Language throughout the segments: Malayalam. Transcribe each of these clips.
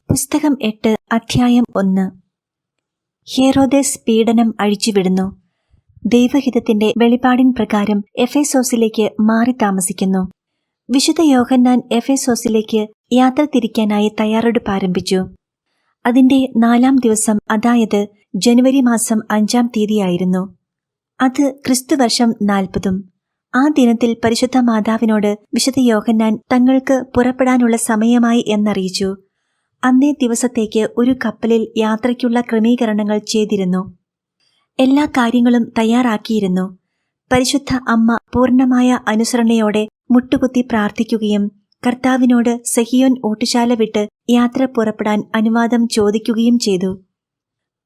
പുസ്തകം 8 അധ്യായം 1. ഹേറോദേസ് പീഡനം അഴിച്ചുവിടുന്നു. ദൈവഹിതത്തിന്റെ വെളിപാടിൻ പ്രകാരം എഫേസോസിലേക്ക് മാറി താമസിക്കുന്നു. വിശുദ്ധ യോഹന്നാൻ എഫേസോസിലേക്ക് യാത്ര തിരിക്കാനായി തയ്യാറെടുപ്പ് ആരംഭിച്ചു. അതിന്റെ 4-ാം ദിവസം, അതായത് ജനുവരി മാസം 5-ാം തീയതിയായിരുന്നു. അത് ക്രിസ്തുവർഷം 40. ആ ദിനത്തിൽ പരിശുദ്ധ മാതാവിനോട് വിശുദ്ധ യോഹന്നാൻ തങ്ങൾക്ക് പുറപ്പെടാനുള്ള സമയമായി എന്നറിയിച്ചു. അന്നേ ദിവസത്തേക്ക് ഒരു കപ്പലിൽ യാത്രയ്ക്കുള്ള ക്രമീകരണങ്ങൾ ചെയ്തിരുന്നു. എല്ലാ കാര്യങ്ങളും തയ്യാറാക്കിയിരുന്നു. പരിശുദ്ധ അമ്മ പൂർണ്ണമായ അനുസരണയോടെ മുട്ടുകുത്തി പ്രാർത്ഥിക്കുകയും കർത്താവിനോട് സഹിയോൻ ഊട്ടുശാല വിട്ട് യാത്ര പുറപ്പെടാൻ അനുവാദം ചോദിക്കുകയും ചെയ്തു.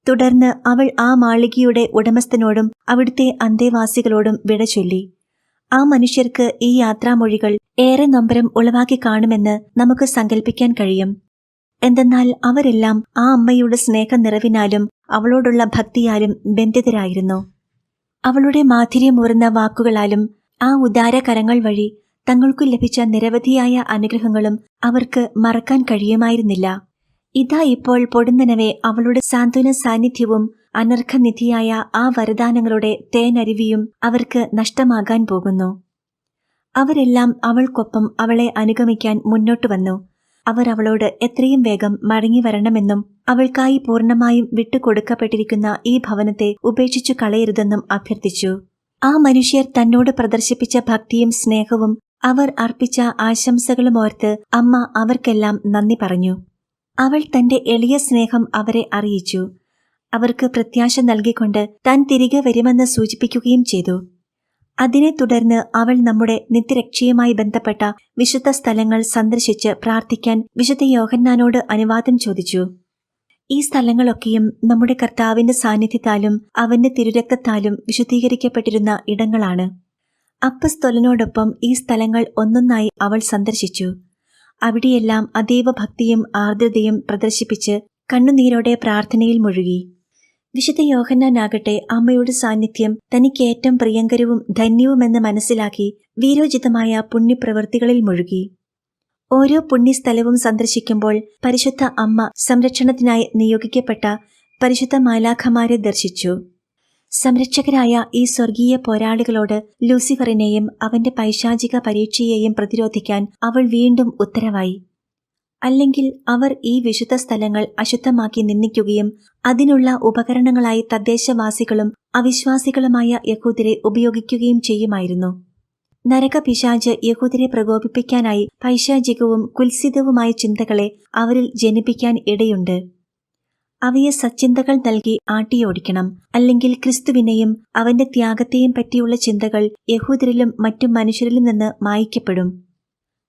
തുടർന്ന് അവൾ ആ മാളികയുടെ ഉടമസ്ഥനോടും അവിടുത്തെ അന്തേവാസികളോടും വിട ചൊല്ലി. ആ മനുഷ്യർക്ക് ഈ യാത്രാമൊഴികൾ ഏറെ നൊമ്പരം ഉളവാക്കി കാണുമെന്ന് നമുക്ക് സങ്കല്പിക്കാൻ കഴിയും. എന്തെന്നാൽ അവരെല്ലാം ആ അമ്മയുടെ സ്നേഹനിറവിനാലും അവളോടുള്ള ഭക്തിയാലും ബന്ധിതരായിരുന്നു. അവളുടെ മാധുര്യമൂർന്ന വാക്കുകളാലും ആ ഉദാര കരങ്ങൾ വഴി തങ്ങൾക്കു ലഭിച്ച നിരവധിയായ അനുഗ്രഹങ്ങളും അവർക്ക് മറക്കാൻ കഴിയുമായിരുന്നില്ല. ഇതാ ഇപ്പോൾ പൊടുന്നനവെ അവളുടെ സാന്ത്വന സാന്നിധ്യവും അനർഘനിധിയായ ആ വരദാനങ്ങളുടെ തേനരുവിയും അവർക്ക് നഷ്ടമാകാൻ പോകുന്നു. അവരെല്ലാം അവൾക്കൊപ്പം അവളെ അനുഗമിക്കാൻ മുന്നോട്ടു വന്നു. അവർ അവളോട് എത്രയും വേഗം മടങ്ങി വരണമെന്നും അവൾക്കായി പൂർണ്ണമായും വിട്ടുകൊടുക്കപ്പെട്ടിരിക്കുന്ന ഈ ഭവനത്തെ ഉപേക്ഷിച്ചു കളയരുതെന്നും അഭ്യർത്ഥിച്ചു. ആ മനുഷ്യർ തന്നോട് പ്രദർശിപ്പിച്ച ഭക്തിയും സ്നേഹവും അവർ അർപ്പിച്ച ആശംസകളും ഓർത്ത് അമ്മ അവർക്കെല്ലാം നന്ദി പറഞ്ഞു. അവൾ തന്റെ എളിയ സ്നേഹം അവരെ അറിയിച്ചു. അവർക്ക് പ്രത്യാശ നൽകിക്കൊണ്ട് താൻ തിരികെ വരുമെന്ന് സൂചിപ്പിക്കുകയും ചെയ്തു. അതിനെ തുടർന്ന് അവൾ നമ്മുടെ നിത്യരക്ഷയുമായി ബന്ധപ്പെട്ട വിശുദ്ധ സ്ഥലങ്ങൾ സന്ദർശിച്ച് പ്രാർത്ഥിക്കാൻ വിശുദ്ധ യോഹന്നാനോട് അനുവാദം ചോദിച്ചു. ഈ സ്ഥലങ്ങളൊക്കെയും നമ്മുടെ കർത്താവിന്റെ സാന്നിധ്യത്താലും അവന്റെ തിരുരക്തത്താലും വിശുദ്ധീകരിക്കപ്പെട്ടിരുന്ന ഇടങ്ങളാണ്. അപ്പസ്തോലനോടൊപ്പം ഈ സ്ഥലങ്ങൾ ഒന്നൊന്നായി അവൾ സന്ദർശിച്ചു. അവിടെയെല്ലാം അതീവ ഭക്തിയും ആർദ്രതയും പ്രദർശിപ്പിച്ച് കണ്ണുനീരോടെ പ്രാർത്ഥനയിൽ മുഴുകി. വിശുദ്ധ യോഹന്നാനാകട്ടെ അമ്മയുടെ സാന്നിധ്യം തനിക്കേറ്റവും പ്രിയങ്കരവും ധന്യവുമെന്ന് മനസ്സിലാക്കി വീരോചിതമായ പുണ്യപ്രവൃത്തികളിൽ മുഴുകി. ഓരോ പുണ്യസ്ഥലവും സന്ദർശിക്കുമ്പോൾ പരിശുദ്ധ അമ്മ സംരക്ഷണത്തിനായി നിയോഗിക്കപ്പെട്ട പരിശുദ്ധ മാലാഖമാരെ ദർശിച്ചു. സംരക്ഷകരായ ഈ സ്വർഗീയ പോരാളികളോട് ലൂസിഫറിനെയും അവന്റെ പൈശാചിക പരീക്ഷയെയും പ്രതിരോധിക്കാൻ അവൾ വീണ്ടും ഉത്തരവായി. അല്ലെങ്കിൽ അവർ ഈ വിശുദ്ധ സ്ഥലങ്ങൾ അശുദ്ധമാക്കി നിന്ദിക്കുകയും അതിനുള്ള ഉപകരണങ്ങളായി തദ്ദേശവാസികളും അവിശ്വാസികളുമായ യഹൂദരെ ഉപയോഗിക്കുകയും ചെയ്യുമായിരുന്നു. നരകപിശാച് യഹൂദരെ പ്രകോപിപ്പിക്കാനായി പൈശാചികവും കുൽസിതവുമായ ചിന്തകളെ അവരിൽ ജനിപ്പിക്കാൻ ഇടയുണ്ട്. അവയെ സച്ചിന്തകൾ നൽകി ആട്ടിയോടിക്കണം. അല്ലെങ്കിൽ ക്രിസ്തുവിനെയും അവന്റെ ത്യാഗത്തെയും പറ്റിയുള്ള ചിന്തകൾ യഹൂദരിലും മറ്റു മനുഷ്യരിലും നിന്ന് മായ്ക്കപ്പെടും.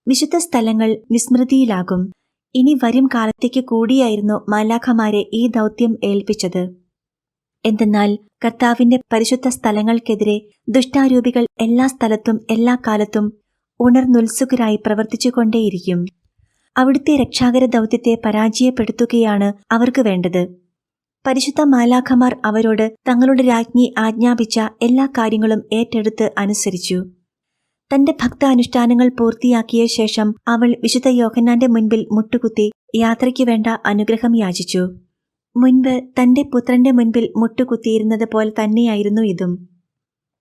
വിശുദ്ധ സ്ഥലങ്ങൾ വിസ്മൃതിയിലാകും. ഇനി വരും കാലത്തേക്ക് കൂടിയായിരുന്നു മാലാഖമാരെ ഈ ദൗത്യം ഏൽപ്പിച്ചത്. എന്തെന്നാൽ കർത്താവിന്റെ പരിശുദ്ധ സ്ഥലങ്ങൾക്കെതിരെ ദുഷ്ടാരൂപികൾ എല്ലാ സ്ഥലത്തും എല്ലാ കാലത്തും ഉണർന്നുത്സുകരായി പ്രവർത്തിച്ചുകൊണ്ടേയിരിക്കും. അവിടുത്തെ രക്ഷാകര ദൗത്യത്തെ പരാജയപ്പെടുത്തുകയാണ് അവർക്ക് വേണ്ടത്. പരിശുദ്ധ മാലാഖമാർ അവരോട് തങ്ങളുടെ രാജ്ഞി ആജ്ഞാപിച്ച എല്ലാ കാര്യങ്ങളും ഏറ്റെടുത്ത് അനുസരിച്ചു. തന്റെ ഭക്താനുഷ്ഠാനങ്ങൾ പൂർത്തിയാക്കിയ ശേഷം അവൾ വിശുദ്ധ യോഹന്നാന്റെ മുൻപിൽ മുട്ടുകുത്തി യാത്രയ്ക്ക് വേണ്ട അനുഗ്രഹം യാചിച്ചു. മുൻപ് തന്റെ പുത്രന്റെ മുൻപിൽ മുട്ടുകുത്തിയിരുന്നത് പോലെ തന്നെയായിരുന്നു ഇതും.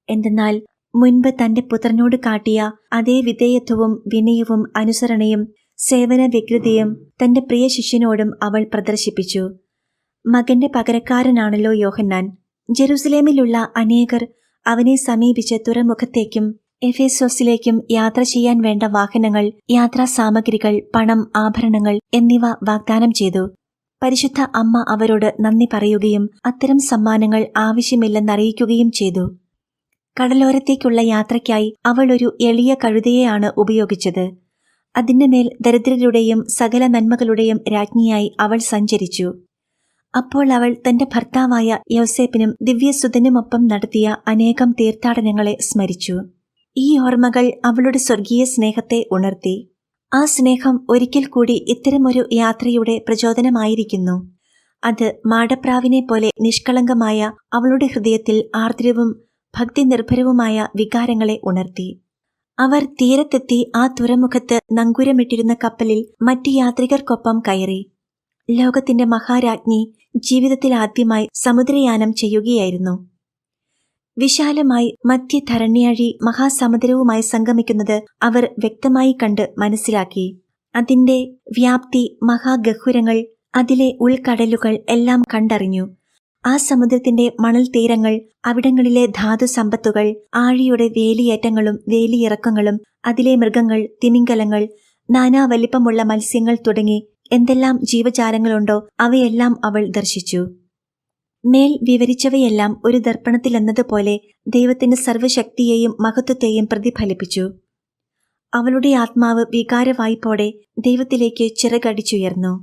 എന്തെന്നാൽ മുൻപ് തന്റെ പുത്രനോട് കാട്ടിയ അതേ വിധേയത്വവും വിനയവും അനുസരണയും സേവന വ്യഗ്രതയും തന്റെ പ്രിയ ശിഷ്യനോടും അവൾ പ്രദർശിപ്പിച്ചു. മകന്റെ പകരക്കാരനാണല്ലോ യോഹന്നാൻ. ജെറുസലേമിലുള്ള അനേകർ അവനെ സമീപിച്ച് തുറമുഖത്തേക്കും എഫേസോസിലേക്കും യാത്ര ചെയ്യാൻ വേണ്ട വാഹനങ്ങൾ, യാത്രാ സാമഗ്രികൾ, പണം, ആഭരണങ്ങൾ എന്നിവ വാഗ്ദാനം ചെയ്തു. പരിശുദ്ധ അമ്മ അവരോട് നന്ദി പറയുകയും അത്തരം സമ്മാനങ്ങൾ ആവശ്യമില്ലെന്നറിയിക്കുകയും ചെയ്തു. കടലോരത്തേക്കുള്ള യാത്രയ്ക്കായി അവൾ ഒരു എളിയ കഴുതയെയാണ് ഉപയോഗിച്ചത്. അതിന്റെ മേൽ ദരിദ്രരുടെയും സകല നന്മകളുടെയും രാജ്ഞിയായി അവൾ സഞ്ചരിച്ചു. അപ്പോൾ അവൾ തന്റെ ഭർത്താവായ യോസേപ്പിനും ദിവ്യസുതനുമൊപ്പം നടത്തിയ അനേകം തീർത്ഥാടനങ്ങളെ സ്മരിച്ചു. ഈ ഓർമ്മകൾ അവളുടെ സ്വർഗീയ സ്നേഹത്തെ ഉണർത്തി. ആ സ്നേഹം ഒരിക്കൽ കൂടി ഇത്തരമൊരു യാത്രയുടെ പ്രചോദനമായിരിക്കുന്നു. അത് മാടപ്രാവിനെ പോലെ നിഷ്കളങ്കമായ അവളുടെ ഹൃദയത്തിൽ ആർദ്രവും ഭക്തിനിർഭരവുമായ വികാരങ്ങളെ ഉണർത്തി. അവർ തീരത്തെത്തി ആ തുറമുഖത്ത് നങ്കൂരമിട്ടിരുന്ന കപ്പലിൽ മറ്റു യാത്രികർക്കൊപ്പം കയറി. ലോകത്തിന്റെ മഹാരാജ്ഞി ജീവിതത്തിൽ ആദ്യമായി സമുദ്രയാനം ചെയ്യുകയായിരുന്നു. വിശാലമായി മധ്യധരണ്യാഴി മഹാസമുദ്രവുമായി സംഗമിക്കുന്നത് അവർ വ്യക്തമായി കണ്ട് മനസ്സിലാക്കി. അതിന്റെ വ്യാപ്തി, മഹാഗഹ്വരങ്ങൾ, അതിലെ ഉൾക്കടലുകൾ എല്ലാം കണ്ടറിഞ്ഞു. ആ സമുദ്രത്തിന്റെ മണൽ തീരങ്ങൾ, അവിടങ്ങളിലെ ധാതുസമ്പത്തുകൾ, ആഴിയുടെ വേലിയേറ്റങ്ങളും വേലിയിറക്കങ്ങളും, അതിലെ മൃഗങ്ങൾ, തിമിംഗലങ്ങൾ, നാനാ വലിപ്പമുള്ള മത്സ്യങ്ങൾ തുടങ്ങി എന്തെല്ലാം ജീവജാലങ്ങളുണ്ടോ അവയെല്ലാം അവൾ ദർശിച്ചു. മേൽ വിവരിച്ചവയെല്ലാം ഒരു ദർപ്പണത്തിലെന്നതുപോലെ ദൈവത്തിന്റെ സർവ്വശക്തിയെയും മഹത്വത്തെയും പ്രതിഫലിപ്പിച്ചു. അവളുടെ ആത്മാവ് വികാരവായ്പോടെ ദൈവത്തിലേക്ക് ചിറകടിച്ചുയർന്നു.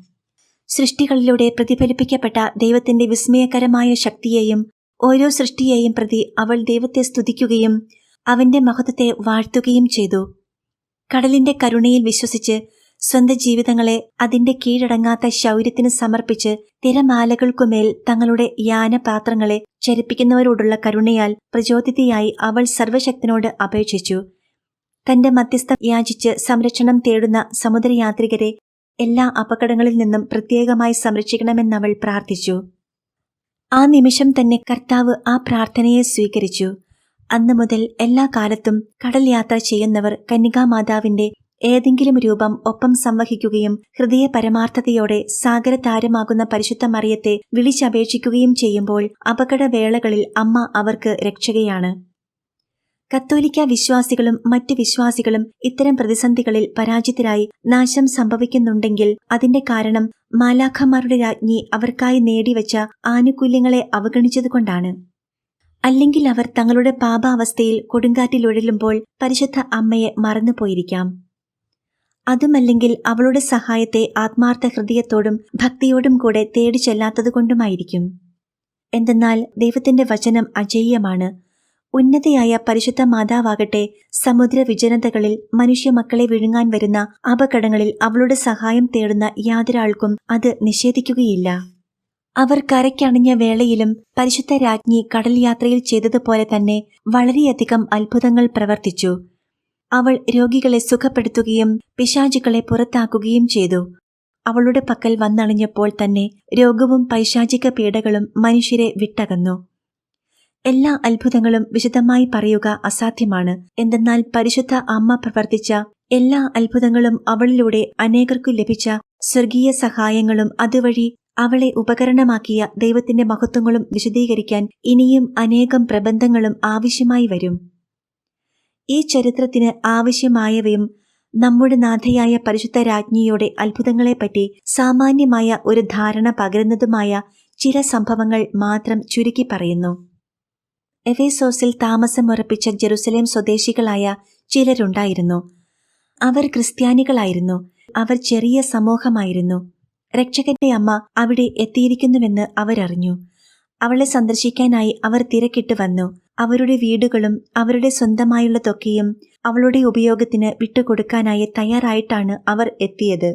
സൃഷ്ടികളിലൂടെ പ്രതിഫലിപ്പിക്കപ്പെട്ട ദൈവത്തിന്റെ വിസ്മയകരമായ ശക്തിയെയും ഓരോ സൃഷ്ടിയെയും പ്രതി അവൾ ദൈവത്തെ സ്തുതിക്കുകയും അവന്റെ മഹത്വത്തെ വാഴ്ത്തുകയും ചെയ്തു. കടലിന്റെ കരുണയിൽ വിശ്വസിച്ച് സ്വന്തം ജീവിതങ്ങളെ അതിന്റെ കീഴടങ്ങാത്ത ശൗര്യത്തിന് സമർപ്പിച്ച് തിരമാലകൾക്കുമേൽ തങ്ങളുടെ യാനപാത്രങ്ങളെ ചരിപ്പിക്കുന്നവരോടുള്ള കരുണയാൽ പ്രചോദിതയായി അവൾ സർവശക്തനോട് അപേക്ഷിച്ചു. തന്റെ മധ്യസ്ഥം യാചിച്ച് സംരക്ഷണം തേടുന്ന സമുദ്രയാത്രികരെ എല്ലാ അപകടങ്ങളിൽ നിന്നും പ്രത്യേകമായി സംരക്ഷിക്കണമെന്നവൾ പ്രാർത്ഥിച്ചു. ആ നിമിഷം തന്നെ കർത്താവ് ആ പ്രാർത്ഥനയെ സ്വീകരിച്ചു. അന്നു മുതൽ എല്ലാ കാലത്തും കടൽ യാത്ര ചെയ്യുന്നവർ കന്യകാമാതാവിന്റെ ഏതെങ്കിലും രൂപം ഒപ്പം സംവഹിക്കുകയും ഹൃദയ പരമാർത്ഥതയോടെ സാഗരതാരമാകുന്ന പരിശുദ്ധ മറിയത്തെ വിളിച്ചപേക്ഷിക്കുകയും ചെയ്യുമ്പോൾ അപകടവേളകളിൽ അമ്മ അവർക്ക് രക്ഷകയാണ്. കത്തോലിക്ക വിശ്വാസികളും മറ്റ് വിശ്വാസികളും ഇത്തരം പ്രതിസന്ധികളിൽ പരാജിതരായി നാശം സംഭവിക്കുന്നുണ്ടെങ്കിൽ അതിന്റെ കാരണം മാലാഖമാരുടെ രാജ്ഞി അവർക്കായി നേടിവെച്ച ആനുകൂല്യങ്ങളെ അവഗണിച്ചതുകൊണ്ടാണ്. അല്ലെങ്കിൽ അവർ തങ്ങളുടെ പാപാവസ്ഥയിൽ കൊടുങ്കാറ്റിലുഴലുമ്പോൾ പരിശുദ്ധ അമ്മയെ മറന്നുപോയിരിക്കാം. അതുമല്ലെങ്കിൽ അവളുടെ സഹായത്തെ ആത്മാർത്ഥ ഹൃദയത്തോടും ഭക്തിയോടും കൂടെ തേടി ചെല്ലാത്തതുകൊണ്ടുമായിരിക്കും. എന്തെന്നാൽ ദൈവത്തിന്റെ വചനം അജയ്യമാണ്. ഉന്നതയായ പരിശുദ്ധ മാതാവാകട്ടെ സമുദ്ര വിജനതകളിൽ മനുഷ്യമക്കളെ വിഴുങ്ങാൻ വരുന്ന അപകടങ്ങളിൽ അവളുടെ സഹായം തേടുന്ന യാതൊരാൾക്കും അത് നിഷേധിക്കുകയില്ല. അവർ കരയ്ക്കണിഞ്ഞ വേളയിലും പരിശുദ്ധ രാജ്ഞി കടൽ യാത്രയിൽ ചെയ്തതുപോലെ തന്നെ വളരെയധികം അത്ഭുതങ്ങൾ പ്രവർത്തിച്ചു. അവൾ രോഗികളെ സുഖപ്പെടുത്തുകയും പിശാചുക്കളെ പുറത്താക്കുകയും ചെയ്തു. അവളുടെ പക്കൽ വന്നണിഞ്ഞപ്പോൾ തന്നെ രോഗവും പൈശാചിക പീഡകളും മനുഷ്യരെ വിട്ടകന്നു. എല്ലാ അത്ഭുതങ്ങളും വിശദമായി പറയുക അസാധ്യമാണ്. എന്തെന്നാൽ പരിശുദ്ധ അമ്മ പ്രവർത്തിച്ച എല്ലാ അത്ഭുതങ്ങളും അവളിലൂടെ അനേകർക്കു ലഭിച്ച സ്വർഗീയ സഹായങ്ങളും അതുവഴി അവളെ ഉപകരണമാക്കിയ ദൈവത്തിന്റെ മഹത്വങ്ങളും വിശദീകരിക്കാൻ ഇനിയും അനേകം പ്രബന്ധങ്ങളും ആവശ്യമായി വരും. ഈ ചരിത്രത്തിന് ആവശ്യമായവയും നമ്മുടെ നാഥയായ പരിശുദ്ധ രാജ്ഞിയുടെ അത്ഭുതങ്ങളെപ്പറ്റി സാമാന്യമായ ഒരു ധാരണ പകരുന്നതുമായ ചില സംഭവങ്ങൾ മാത്രം ചുരുക്കി പറയുന്നു. എഫേസോസിൽ താമസമുറപ്പിച്ച ജെറുസലേം സ്വദേശികളായ ചിലരുണ്ടായിരുന്നു. അവർ ക്രിസ്ത്യാനികളായിരുന്നു. അവർ ചെറിയ സമൂഹമായിരുന്നു. രക്ഷകന്റെ അമ്മ അവിടെ എത്തിയിരിക്കുന്നുവെന്ന് അവരറിഞ്ഞു. അവളെ സന്ദർശിക്കാനായി അവർ തിരക്കിട്ട് വന്നു. അവരുടെ വീടുകളും അവരുടെ സ്വന്തമായുള്ളതൊക്കെയും അവളുടെ ഉപയോഗത്തിന് വിട്ടുകൊടുക്കാനായി തയ്യാറായിട്ടാണ് അവർ എത്തിയത്.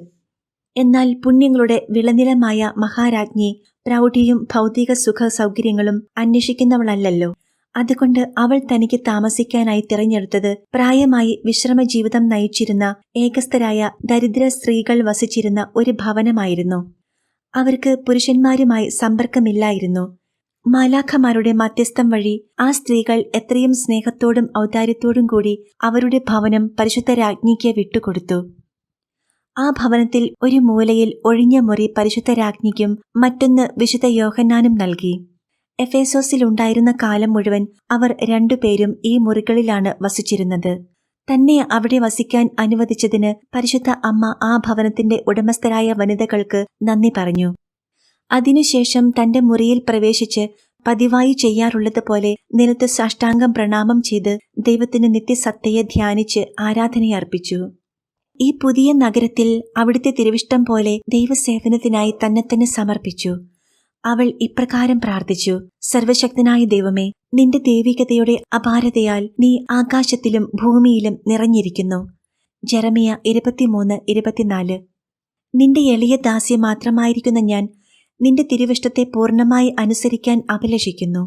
എന്നാൽ പുണ്യങ്ങളുടെ വിളനിലമായ മഹാരാജ്ഞി പ്രൗഢിയും ഭൗതിക സുഖ സൗകര്യങ്ങളും അന്വേഷിക്കുന്നവളല്ലല്ലോ. അതുകൊണ്ട് അവൾ തനിക്ക് താമസിക്കാനായി തിരഞ്ഞെടുത്തത് പ്രായമായി വിശ്രമജീവിതം നയിച്ചിരുന്ന ഏകസ്ഥരായ ദരിദ്ര സ്ത്രീകൾ വസിച്ചിരുന്ന ഒരു ഭവനമായിരുന്നു. അവർക്ക് പുരുഷന്മാരുമായി സമ്പർക്കമില്ലായിരുന്നു. മാലാഖമാരുടെ മധ്യസ്ഥം വഴി ആ സ്ത്രീകൾ എത്രയും സ്നേഹത്തോടും ഔദാര്യത്തോടും കൂടി അവരുടെ ഭവനം പരിശുദ്ധ രാജ്ഞിക്ക് വിട്ടുകൊടുത്തു. ആ ഭവനത്തിൽ ഒരു മൂലയിൽ ഒഴിഞ്ഞ മുറി പരിശുദ്ധ രാജ്ഞിക്കും മറ്റൊന്ന് വിശുദ്ധ യോഹന്നാനും നൽകി. എഫേസോസിലുണ്ടായിരുന്ന കാലം മുഴുവൻ അവർ രണ്ടുപേരും ഈ മുറികളിലാണ് വസിച്ചിരുന്നത്. തന്നെ അവിടെ വസിക്കാൻ അനുവദിച്ചതിന് പരിശുദ്ധ അമ്മ ആ ഭവനത്തിന്റെ ഉടമസ്ഥരായ വനിതകൾക്ക് നന്ദി പറഞ്ഞു. അതിനുശേഷം തന്റെ മുറിയിൽ പ്രവേശിച്ച് പതിവായി ചെയ്യാറുള്ളതുപോലെ നിലത്ത് സാഷ്ടാംഗം പ്രണാമം ചെയ്ത് ദൈവത്തിന് നിത്യസത്തയെ ധ്യാനിച്ച് ആരാധനയർപ്പിച്ചു. ഈ പുതിയ നഗരത്തിൽ അവിടുത്തെ തിരുവിഷ്ടം പോലെ ദൈവസേവനത്തിനായി തന്നെത്തന്നെ സമർപ്പിച്ചു. അവൾ ഇപ്രകാരം പ്രാർത്ഥിച്ചു: സർവശക്തനായ ദൈവമേ, നിന്റെ ദൈവികതയുടെ അപാരതയാൽ നീ ആകാശത്തിലും ഭൂമിയിലും നിറഞ്ഞിരിക്കുന്നു. ജെറമിയ 23:24. നിന്റെ എളിയ ദാസ്യ മാത്രമായിരിക്കുന്ന ഞാൻ നിന്റെ തിരുവിഷ്ടത്തെ പൂർണ്ണമായി അനുസരിക്കാൻ അഭിലഷിക്കുന്നു.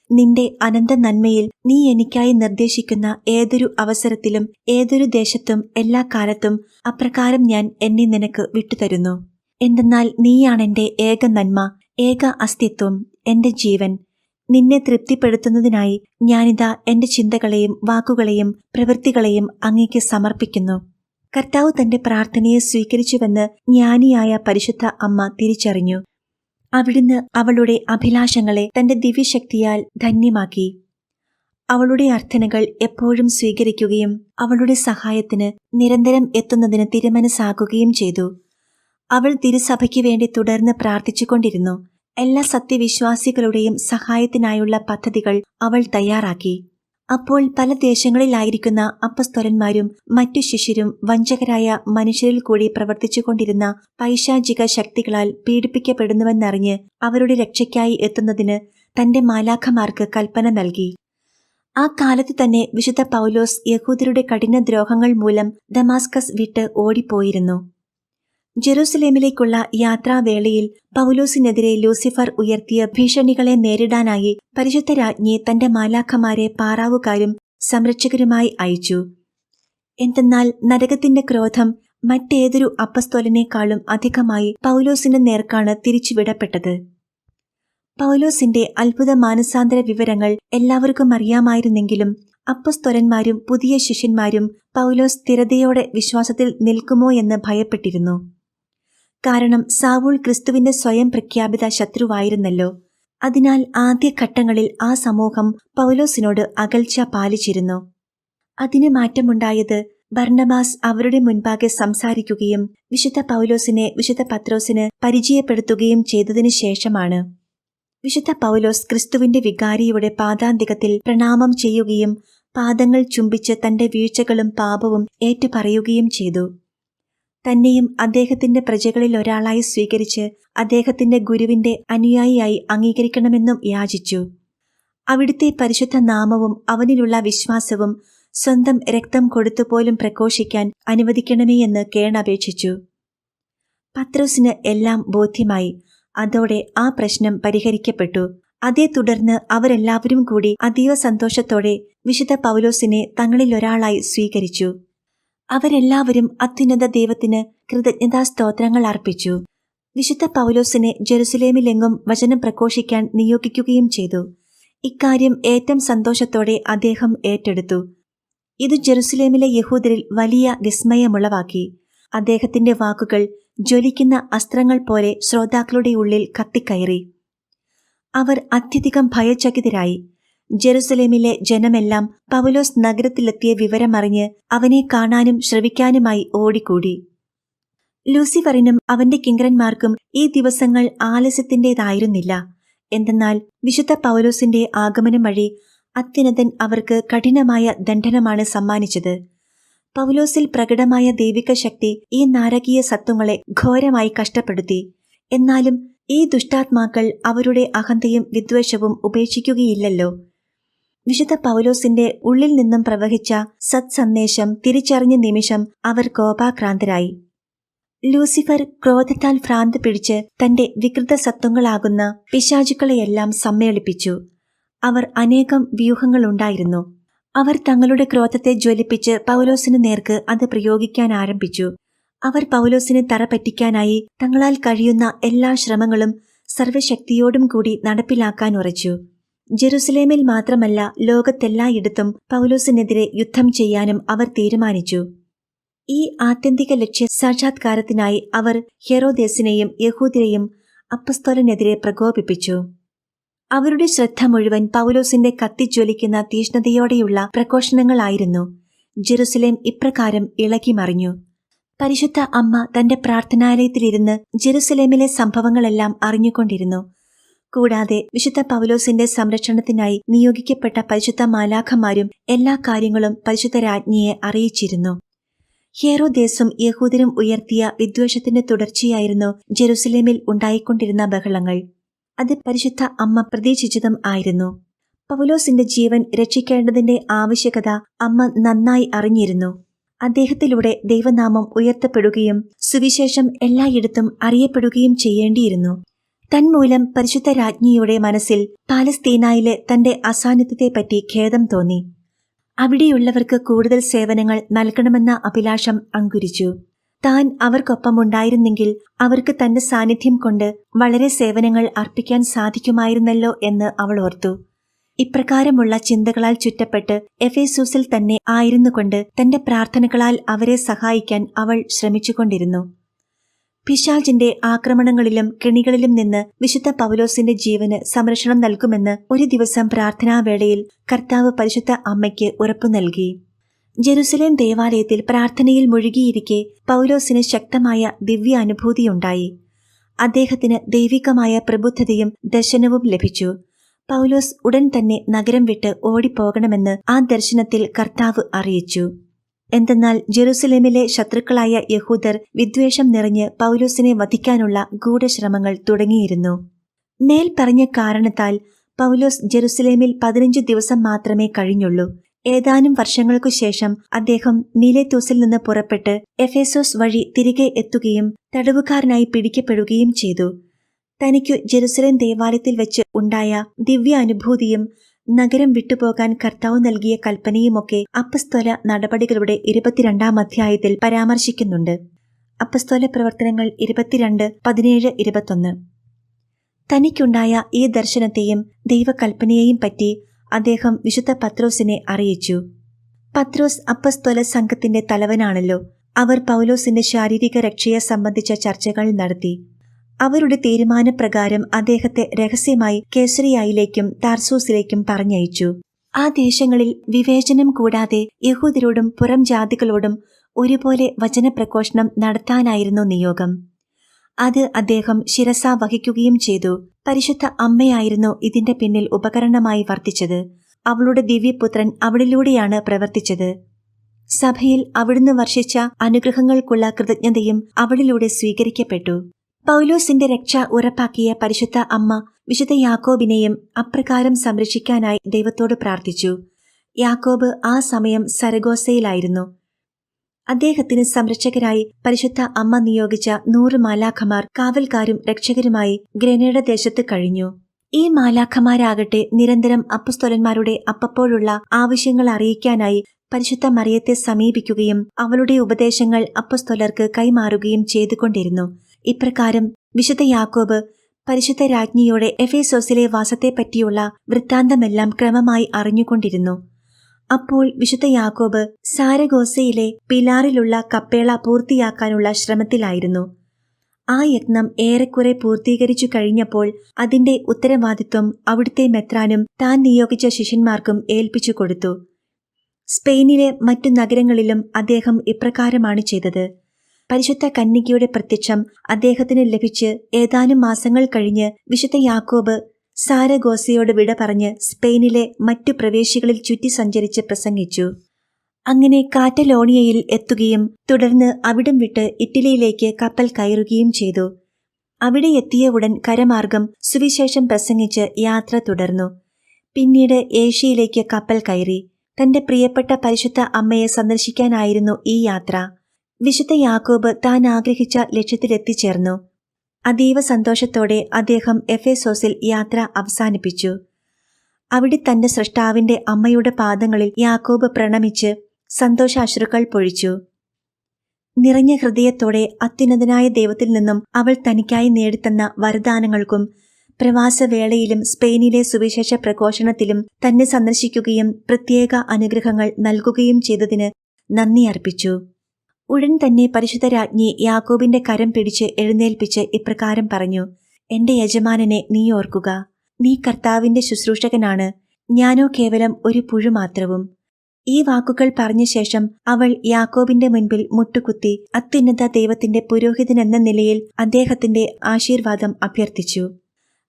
നിന്റെ അനന്ത നന്മയിൽ നീ എനിക്കായി നിർദ്ദേശിക്കുന്ന ഏതൊരു അവസരത്തിലും ഏതൊരു ദേശത്തും എല്ലാ കാലത്തും അപ്രകാരം ഞാൻ എന്നെ നിനക്ക് വിട്ടുതരുന്നു. എന്തെന്നാൽ നീയാണെന്റെ ഏക നന്മ, ഏക അസ്തിത്വം, എന്റെ ജീവൻ. നിന്നെ തൃപ്തിപ്പെടുത്തുന്നതിനായി ഞാനിതാ എന്റെ ചിന്തകളെയും വാക്കുകളെയും പ്രവൃത്തികളെയും അങ്ങേക്ക് സമർപ്പിക്കുന്നു. കർത്താവ് തന്റെ പ്രാർത്ഥനയെ സ്വീകരിച്ചുവെന്ന് ജ്ഞാനിയായ പരിശുദ്ധ അമ്മ തിരിച്ചറിഞ്ഞു. അവിടുന്ന് അവളുടെ അഭിലാഷങ്ങളെ തന്റെ ദിവ്യശക്തിയാൽ ധന്യമാക്കി. അവളുടെ അർത്ഥനകൾ എപ്പോഴും സ്വീകരിക്കുകയും അവളുടെ സഹായത്തിന് നിരന്തരം എത്തുന്നതിന് തിരുമനസ്സാകുകയും ചെയ്തു. അവൾ തിരുസഭയ്ക്ക് വേണ്ടി തുടർന്ന് പ്രാർത്ഥിച്ചുകൊണ്ടിരുന്നു. എല്ലാ സത്യവിശ്വാസികളുടെയും സഹായത്തിനായുള്ള പദ്ധതികൾ അവൾ തയ്യാറാക്കി. അപ്പോൾ പല ദേശങ്ങളിലായിരിക്കുന്ന അപ്പസ്തോലന്മാരും മറ്റു ശിഷ്യരും വഞ്ചകരായ മനുഷ്യരിൽ കൂടി പ്രവർത്തിച്ചുകൊണ്ടിരുന്ന പൈശാചിക ശക്തികളാൽ പീഡിപ്പിക്കപ്പെടുന്നുവെന്നറിഞ്ഞ് അവരുടെ രക്ഷയ്ക്കായി എത്തുന്നതിന് തന്റെ മാലാഖമാർക്ക് കൽപ്പന നൽകി. ആ കാലത്ത് തന്നെ വിശുദ്ധ പൗലോസ് യഹൂദരുടെ കഠിനദ്രോഹങ്ങൾ മൂലം ദമാസ്കസ് വിട്ട് ഓടിപ്പോയിരുന്നു. ജെറൂസലേമിലേക്കുള്ള യാത്രാവേളയിൽ പൗലോസിനെതിരെ ലൂസിഫർ ഉയർത്തിയ ഭീഷണികളെ നേരിടാനായി പരിശുദ്ധ രാജ്ഞി തന്റെ മാലാഖമാരെ പാറാവുകാരും സംരക്ഷകരുമായി അയച്ചു. എന്തെന്നാൽ നരകത്തിന്റെ ക്രോധം മറ്റേതൊരു അപ്പസ്തോലനേക്കാളും അധികമായി പൗലോസിന്റെ നേർക്കാണ് തിരിച്ചുവിടപ്പെട്ടത്. പൗലോസിന്റെ അത്ഭുത മാനസാന്തര വിവരങ്ങൾ എല്ലാവർക്കും അറിയാമായിരുന്നെങ്കിലും അപ്പസ്തോലന്മാരും പുതിയ ശിഷ്യന്മാരും പൗലോസ് സ്ഥിരതയോടെ വിശ്വാസത്തിൽ നിൽക്കുമോ എന്ന് ഭയപ്പെട്ടിരുന്നു. കാരണം സാവൂൾ ക്രിസ്തുവിന്റെ സ്വയം പ്രഖ്യാപിത ശത്രുവായിരുന്നല്ലോ. അതിനാൽ ആദ്യഘട്ടങ്ങളിൽ ആ സമൂഹം പൗലോസിനോട് അകൽച്ച പാലിച്ചിരുന്നു. അതിന് മാറ്റമുണ്ടായത് ബർന്നബാസ് അവരുടെ മുൻപാകെ സംസാരിക്കുകയും വിശുദ്ധ പൗലോസിനെ വിശുദ്ധ പത്രോസിന് പരിചയപ്പെടുത്തുകയും ചെയ്തതിനു ശേഷമാണ്. വിശുദ്ധ പൗലോസ് ക്രിസ്തുവിന്റെ വികാരിയുടെ പാദാന്തികത്തിൽ പ്രണാമം ചെയ്യുകയും പാദങ്ങൾ ചുംബിച്ച് തന്റെ വീഴ്ചകളും പാപവും ഏറ്റുപറയുകയും ചെയ്തു. തന്നെയും അദ്ദേഹത്തിന്റെ പ്രജകളിൽ ഒരാളായി സ്വീകരിച്ച് അദ്ദേഹത്തിന്റെ ഗുരുവിന്റെ അനുയായിയായി അംഗീകരിക്കണമെന്നും യാചിച്ചു. അവിടുത്തെ പരിശുദ്ധ നാമവും അവനിലുള്ള വിശ്വാസവും സ്വന്തം രക്തം കൊടുത്തുപോലും പ്രഘോഷിക്കാൻ അനുവദിക്കണമേ എന്ന് കേണപേക്ഷിച്ചു. പത്രോസിന് എല്ലാം ബോധ്യമായി. അതോടെ ആ പ്രശ്നം പരിഹരിക്കപ്പെട്ടു. അതേ തുടർന്ന് അവരെല്ലാവരും കൂടി അതീവ സന്തോഷത്തോടെ വിശുദ്ധ പൗലോസിനെ തങ്ങളിലൊരാളായി സ്വീകരിച്ചു. അവരെല്ലാവരും അത്യുന്നത ദൈവത്തിന് കൃതജ്ഞതാസ്തോത്രങ്ങൾ അർപ്പിച്ചു. വിശുദ്ധ പൗലോസിനെ ജെറുസലേമിലെങ്ങും വചനം പ്രഘോഷിക്കാൻ നിയോഗിക്കുകയും ചെയ്തു. ഇക്കാര്യം ഏറ്റവും സന്തോഷത്തോടെ അദ്ദേഹം ഏറ്റെടുത്തു. ഇത് ജെറുസലേമിലെ യഹൂദരിൽ വലിയ വിസ്മയമുളവാക്കി. അദ്ദേഹത്തിന്റെ വാക്കുകൾ ജ്വലിക്കുന്ന അസ്ത്രങ്ങൾ പോലെ ശ്രോതാക്കളുടെ ഉള്ളിൽ കത്തിക്കയറി. അവർ അത്യധികം ഭയചകിതരായി. ജെറുസലേമിലെ ജനമെല്ലാം പൗലോസ് നഗരത്തിലെത്തിയ വിവരമറിഞ്ഞ് അവനെ കാണാനും ശ്രവിക്കാനുമായി ഓടിക്കൂടി. ലൂസിഫറിനും അവന്റെ കിങ്കരന്മാർക്കും ഈ ദിവസങ്ങൾ ആലസ്യത്തിന്റേതായിരുന്നില്ല. എന്തെന്നാൽ വിശുദ്ധ പൗലോസിന്റെ ആഗമനം വഴി അത്യുന്നതൻ അവർക്ക് കഠിനമായ ദണ്ഡനമാണ് സമ്മാനിച്ചത്. പൗലോസിൽ പ്രകടമായ ദൈവിക ശക്തി ഈ നാരകീയ സത്വങ്ങളെ ഘോരമായി കഷ്ടപ്പെടുത്തി. എന്നാലും ഈ ദുഷ്ടാത്മാക്കൾ അവരുടെ അഹന്തയും വിദ്വേഷവും ഉപേക്ഷിക്കുകയില്ലല്ലോ. വിശുദ്ധ പൗലോസിന്റെ ഉള്ളിൽ നിന്നും പ്രവഹിച്ച സത്സന്ദേശം തിരിച്ചറിഞ്ഞ നിമിഷം അവർ കോപാക്രാന്തരായി. ലൂസിഫർ ക്രോധത്താൽ ഭ്രാന്ത് പിടിച്ച് തന്റെ വികൃത സത്വങ്ങളാകുന്ന പിശാചുക്കളെയെല്ലാം സമ്മേളിപ്പിച്ചു. അവർ അനേകം വ്യൂഹങ്ങളുണ്ടായിരുന്നു. അവർ തങ്ങളുടെ ക്രോധത്തെ ജ്വലിപ്പിച്ച് പൗലോസിന് നേർക്ക് അത് പ്രയോഗിക്കാൻ ആരംഭിച്ചു. അവർ പൗലോസിനെ തറപറ്റിക്കാനായി തങ്ങളാൽ കഴിയുന്ന എല്ലാ ശ്രമങ്ങളും സർവശക്തിയോടും കൂടി നടപ്പിലാക്കാൻ ഉറച്ചു. ജെറുസലേമിൽ മാത്രമല്ല, ലോകത്തെല്ലായിടത്തും പൗലോസിനെതിരെ യുദ്ധം ചെയ്യാനും അവർ തീരുമാനിച്ചു. ഈ ആത്യന്തിക ലക്ഷ്യ സാക്ഷാത്കാരത്തിനായി അവർ ഹെരോദേസിനെയും യഹൂദരെയും അപ്പസ്തോലനെതിരെ പ്രകോപിപ്പിച്ചു. അവരുടെ ശ്രദ്ധ മുഴുവൻ പൗലോസിന്റെ കത്തിജ്വലിക്കുന്ന തീഷ്ണതയോടെയുള്ള പ്രഘോഷണങ്ങളായിരുന്നു. ജെറുസലേം ഇപ്രകാരം ഇളകിമറിഞ്ഞു. പരിശുദ്ധ അമ്മ തന്റെ പ്രാർത്ഥനാലയത്തിലിരുന്ന് ജെറുസലേമിലെ സംഭവങ്ങളെല്ലാം അറിഞ്ഞുകൊണ്ടിരുന്നു. കൂടാതെ വിശുദ്ധ പൗലോസിന്റെ സംരക്ഷണത്തിനായി നിയോഗിക്കപ്പെട്ട പരിശുദ്ധ മാലാഖമാരും എല്ലാ കാര്യങ്ങളും പരിശുദ്ധ രാജ്ഞിയെ അറിയിച്ചിരുന്നു. ഹെരോദേസും യഹൂദരും ഉയർത്തിയ വിദ്വേഷത്തിന്റെ തുടർച്ചയായിരുന്നു ജെറുസലേമിൽ ഉണ്ടായിക്കൊണ്ടിരുന്ന ബഹളങ്ങൾ. അത് പരിശുദ്ധ അമ്മ പ്രതീക്ഷിച്ചതും ആയിരുന്നു. പൗലോസിന്റെ ജീവൻ രക്ഷിക്കേണ്ടതിന്റെ ആവശ്യകത അമ്മ നന്നായി അറിഞ്ഞിരുന്നു. അദ്ദേഹത്തിലൂടെ ദൈവനാമം ഉയർത്തപ്പെടുകയും സുവിശേഷം എല്ലായിടത്തും അറിയപ്പെടുകയും ചെയ്യേണ്ടിയിരുന്നു. തന്മൂലം പരിശുദ്ധ രാജ്ഞിയുടെ മനസ്സിൽ പാലസ്തീനായിലെ തന്റെ അസാന്നിധ്യത്തെപ്പറ്റി ഖേദം തോന്നി. അവിടെയുള്ളവർക്ക് കൂടുതൽ സേവനങ്ങൾ നൽകണമെന്ന അഭിലാഷം അങ്കുരിച്ചു. താൻ അവർക്കൊപ്പമുണ്ടായിരുന്നെങ്കിൽ അവർക്ക് തന്റെ സാന്നിധ്യം കൊണ്ട് വളരെ സേവനങ്ങൾ അർപ്പിക്കാൻ സാധിക്കുമായിരുന്നല്ലോ എന്ന് അവൾ ഓർത്തു. ഇപ്രകാരമുള്ള ചിന്തകളാൽ ചുറ്റപ്പെട്ട് എഫേസൂസിൽ തന്നെ ആയിരുന്നുകൊണ്ട് തന്റെ പ്രാർത്ഥനകളാൽ അവരെ സഹായിക്കാൻ അവൾ ശ്രമിച്ചുകൊണ്ടിരുന്നു. പിശാചിന്റെ ആക്രമണങ്ങളിലും കെണികളിലും നിന്ന് വിശുദ്ധ പൗലോസിന്റെ ജീവന് സംരക്ഷണം നൽകുമെന്ന് ഒരു ദിവസം പ്രാർത്ഥനാവേളയിൽ കർത്താവ് പരിശുദ്ധ അമ്മയ്ക്ക് ഉറപ്പു നൽകി. ജെറുസലേം ദേവാലയത്തിൽ പ്രാർത്ഥനയിൽ മുഴുകിയിരിക്കെ പൗലോസിന് ശക്തമായ ദിവ്യ അനുഭൂതിയുണ്ടായി. അദ്ദേഹത്തിന് ദൈവികമായ പ്രബുദ്ധതയും ദർശനവും ലഭിച്ചു. പൗലോസ് ഉടൻ തന്നെ നഗരം വിട്ട് ഓടിപ്പോകണമെന്ന് ആ ദർശനത്തിൽ കർത്താവ് അറിയിച്ചു. എന്തെന്നാൽ ജെറുസലേമിലെ ശത്രുക്കളായ യഹൂദർ വിദ്വേഷം നിറഞ്ഞ് പൗലോസിനെ വധിക്കാനുള്ള ഗൂഢശ്രമങ്ങൾ തുടങ്ങിയിരുന്നു. മേൽ പറഞ്ഞ കാരണത്താൽ പൗലോസ് ജെറുസലേമിൽ 15 ദിവസം മാത്രമേ കഴിഞ്ഞുള്ളൂ. ഏതാനും വർഷങ്ങൾക്കു ശേഷം അദ്ദേഹം മീലേത്തൂസിൽ നിന്ന് പുറപ്പെട്ട് എഫേസോസ് വഴി തിരികെ എത്തുകയും തടവുകാരനായി പിടിക്കപ്പെടുകയും ചെയ്തു. തനിക്കു ജെറുസലേം ദേവാലയത്തിൽ വെച്ച് ഉണ്ടായ ദിവ്യ അനുഭൂതിയും നഗരം വിട്ടുപോകാൻ കർത്താവ് നൽകിയ കൽപ്പനയുമൊക്കെ അപ്പസ്തോല നടപടികളുടെ 22-ാം അധ്യായത്തിൽ പരാമർശിക്കുന്നുണ്ട്. അപ്പസ്തോല പ്രവർത്തനങ്ങൾ 22:17-21. തനിക്കുണ്ടായ ഈ ദർശനത്തെയും ദൈവകൽപ്പനയെയും പറ്റി അദ്ദേഹം വിശുദ്ധ പത്രോസിനെ അറിയിച്ചു. പത്രോസ് അപ്പസ്തോല സംഘത്തിന്റെ തലവനാണല്ലോ. അവർ പൗലോസിന്റെ ശാരീരിക രക്ഷയെ സംബന്ധിച്ച ചർച്ചകൾ നടത്തി. അവരുടെ തീരുമാനപ്രകാരം അദ്ദേഹത്തെ രഹസ്യമായി കേസറിയായിലേക്കും താർസൂസിലേക്കും പറഞ്ഞയച്ചു. ആ ദേശങ്ങളിൽ വിവേചനം കൂടാതെ യഹൂദരോടും പുറം ജാതികളോടും ഒരുപോലെ വചനപ്രഘോഷണം നടത്താനായിരുന്നു നിയോഗം. അത് അദ്ദേഹം ശിരസാ വഹിക്കുകയും ചെയ്തു. പരിശുദ്ധ അമ്മയായിരുന്നു ഇതിന്റെ പിന്നിൽ ഉപകരണമായി വർത്തിച്ചത്. അവളുടെ ദിവ്യപുത്രൻ അവളിലൂടെയാണ് പ്രവർത്തിച്ചത്. സഭയിൽ അവിടുന്ന് വർഷിച്ച അനുഗ്രഹങ്ങൾക്കുള്ള കൃതജ്ഞതയും അവളിലൂടെ സ്വീകരിക്കപ്പെട്ടു. പൗലോസിന്റെ രക്ഷ ഉറപ്പാക്കിയ പരിശുദ്ധ അമ്മ വിശുദ്ധ യാക്കോബിനെയും അപ്രകാരം സംരക്ഷിക്കാനായി ദൈവത്തോട് പ്രാർത്ഥിച്ചു. യാക്കോബ് ആ സമയം സരഗോസയിലായിരുന്നു. അദ്ദേഹത്തിന് സംരക്ഷകരായി പരിശുദ്ധ അമ്മ നിയോഗിച്ച 100 മാലാഖമാർ കാവൽക്കാരും രക്ഷകരുമായി ഗ്രനേഡ ദേശത്ത് കഴിഞ്ഞു. ഈ മാലാഖമാരാകട്ടെ നിരന്തരം അപ്പസ്തോലന്മാരുടെ അപ്പപ്പോഴുള്ള ആവശ്യങ്ങൾ അറിയിക്കാനായി പരിശുദ്ധ മറിയത്തെ സമീപിക്കുകയും അവളുടെ ഉപദേശങ്ങൾ അപ്പസ്തോലർക്ക് കൈമാറുകയും ചെയ്തുകൊണ്ടിരുന്നു. ഇപ്രകാരം വിശുദ്ധ യാക്കോബ് പരിശുദ്ധ രാജ്ഞിയോടെ എഫേസോസിലെ വാസത്തെപ്പറ്റിയുള്ള വൃത്താന്തമെല്ലാം ക്രമമായി അറിഞ്ഞുകൊണ്ടിരുന്നു. അപ്പോൾ വിശുദ്ധ യാക്കോബ് സാരഗോസയിലെ പിലാറിലുള്ള കപ്പേള പൂർത്തിയാക്കാനുള്ള ശ്രമത്തിലായിരുന്നു. ആ യത്നം ഏറെക്കുറെ പൂർത്തീകരിച്ചു കഴിഞ്ഞപ്പോൾ അതിന്റെ ഉത്തരവാദിത്വം അവിടുത്തെ മെത്രാനും താൻ നിയോഗിച്ച ശിഷ്യന്മാർക്കും ഏൽപ്പിച്ചു കൊടുത്തു. സ്പെയിനിലെ മറ്റു നഗരങ്ങളിലും അദ്ദേഹം ഇപ്രകാരമാണ് ചെയ്തത്. പരിശുദ്ധ കന്യകയുടെ പ്രത്യക്ഷം അദ്ദേഹത്തിന് ലഭിച്ച് ഏതാനും മാസങ്ങൾ കഴിഞ്ഞ് വിശുദ്ധ യാക്കോബ് സാരഗോസയോട് വിട പറഞ്ഞ് സ്പെയിനിലെ മറ്റു പ്രവേശികളിൽ ചുറ്റി സഞ്ചരിച്ച് പ്രസംഗിച്ചു. അങ്ങനെ കാറ്റലോണിയയിൽ എത്തുകയും തുടർന്ന് അവിടം വിട്ട് ഇറ്റലിയിലേക്ക് കപ്പൽ കയറുകയും ചെയ്തു. അവിടെ എത്തിയ ഉടൻ കരമാർഗം സുവിശേഷം പ്രസംഗിച്ച് യാത്ര തുടർന്നു. പിന്നീട് ഏഷ്യയിലേക്ക് കപ്പൽ കയറി. തന്റെ പ്രിയപ്പെട്ട പരിശുദ്ധ അമ്മയെ സന്ദർശിക്കാനായിരുന്നു ഈ യാത്ര. വിശുദ്ധ യാക്കോബ് താൻ ആഗ്രഹിച്ച ലക്ഷ്യത്തിലെത്തിച്ചേർന്നു. അതീവ സന്തോഷത്തോടെ അദ്ദേഹം എഫേസോസിൽ യാത്ര അവസാനിപ്പിച്ചു. അവിടെ തന്റെ സൃഷ്ടാവിന്റെ അമ്മയുടെ പാദങ്ങളിൽ യാക്കോബ് പ്രണമിച്ച് സന്തോഷാശ്രുക്കൾ പൊഴിച്ചു. നിറഞ്ഞ ഹൃദയത്തോടെ അത്യുന്നതനായ ദൈവത്തിൽ നിന്നും അവൾ തനിക്കായി നേടിത്തന്ന വരദാനങ്ങൾക്കും പ്രവാസവേളയിലും സ്പെയിനിലെ സുവിശേഷ പ്രഘോഷണത്തിലും തന്നെ സന്ദർശിക്കുകയും പ്രത്യേക അനുഗ്രഹങ്ങൾ നൽകുകയും ചെയ്തതിന് നന്ദി അർപ്പിച്ചു. ഉടൻ തന്നെ പരിശുദ്ധ രാജ്ഞി യാക്കോബിന്റെ കരം പിടിച്ച് എഴുന്നേൽപ്പിച്ച് ഇപ്രകാരം പറഞ്ഞു: "എന്റെ യജമാനനെ നീ ഓർക്കുക. നീ കർത്താവിന്റെ ശുശ്രൂഷകനാണ്, ഞാനോ കേവലം ഒരു പുഴു മാത്രവും." ഈ വാക്കുകൾ പറഞ്ഞ ശേഷം അവൾ യാക്കോബിന്റെ മുൻപിൽ മുട്ടുകുത്തി അത്യുന്നത ദൈവത്തിന്റെ പുരോഹിതനെന്ന നിലയിൽ അദ്ദേഹത്തിന്റെ ആശീർവാദം അഭ്യർത്ഥിച്ചു.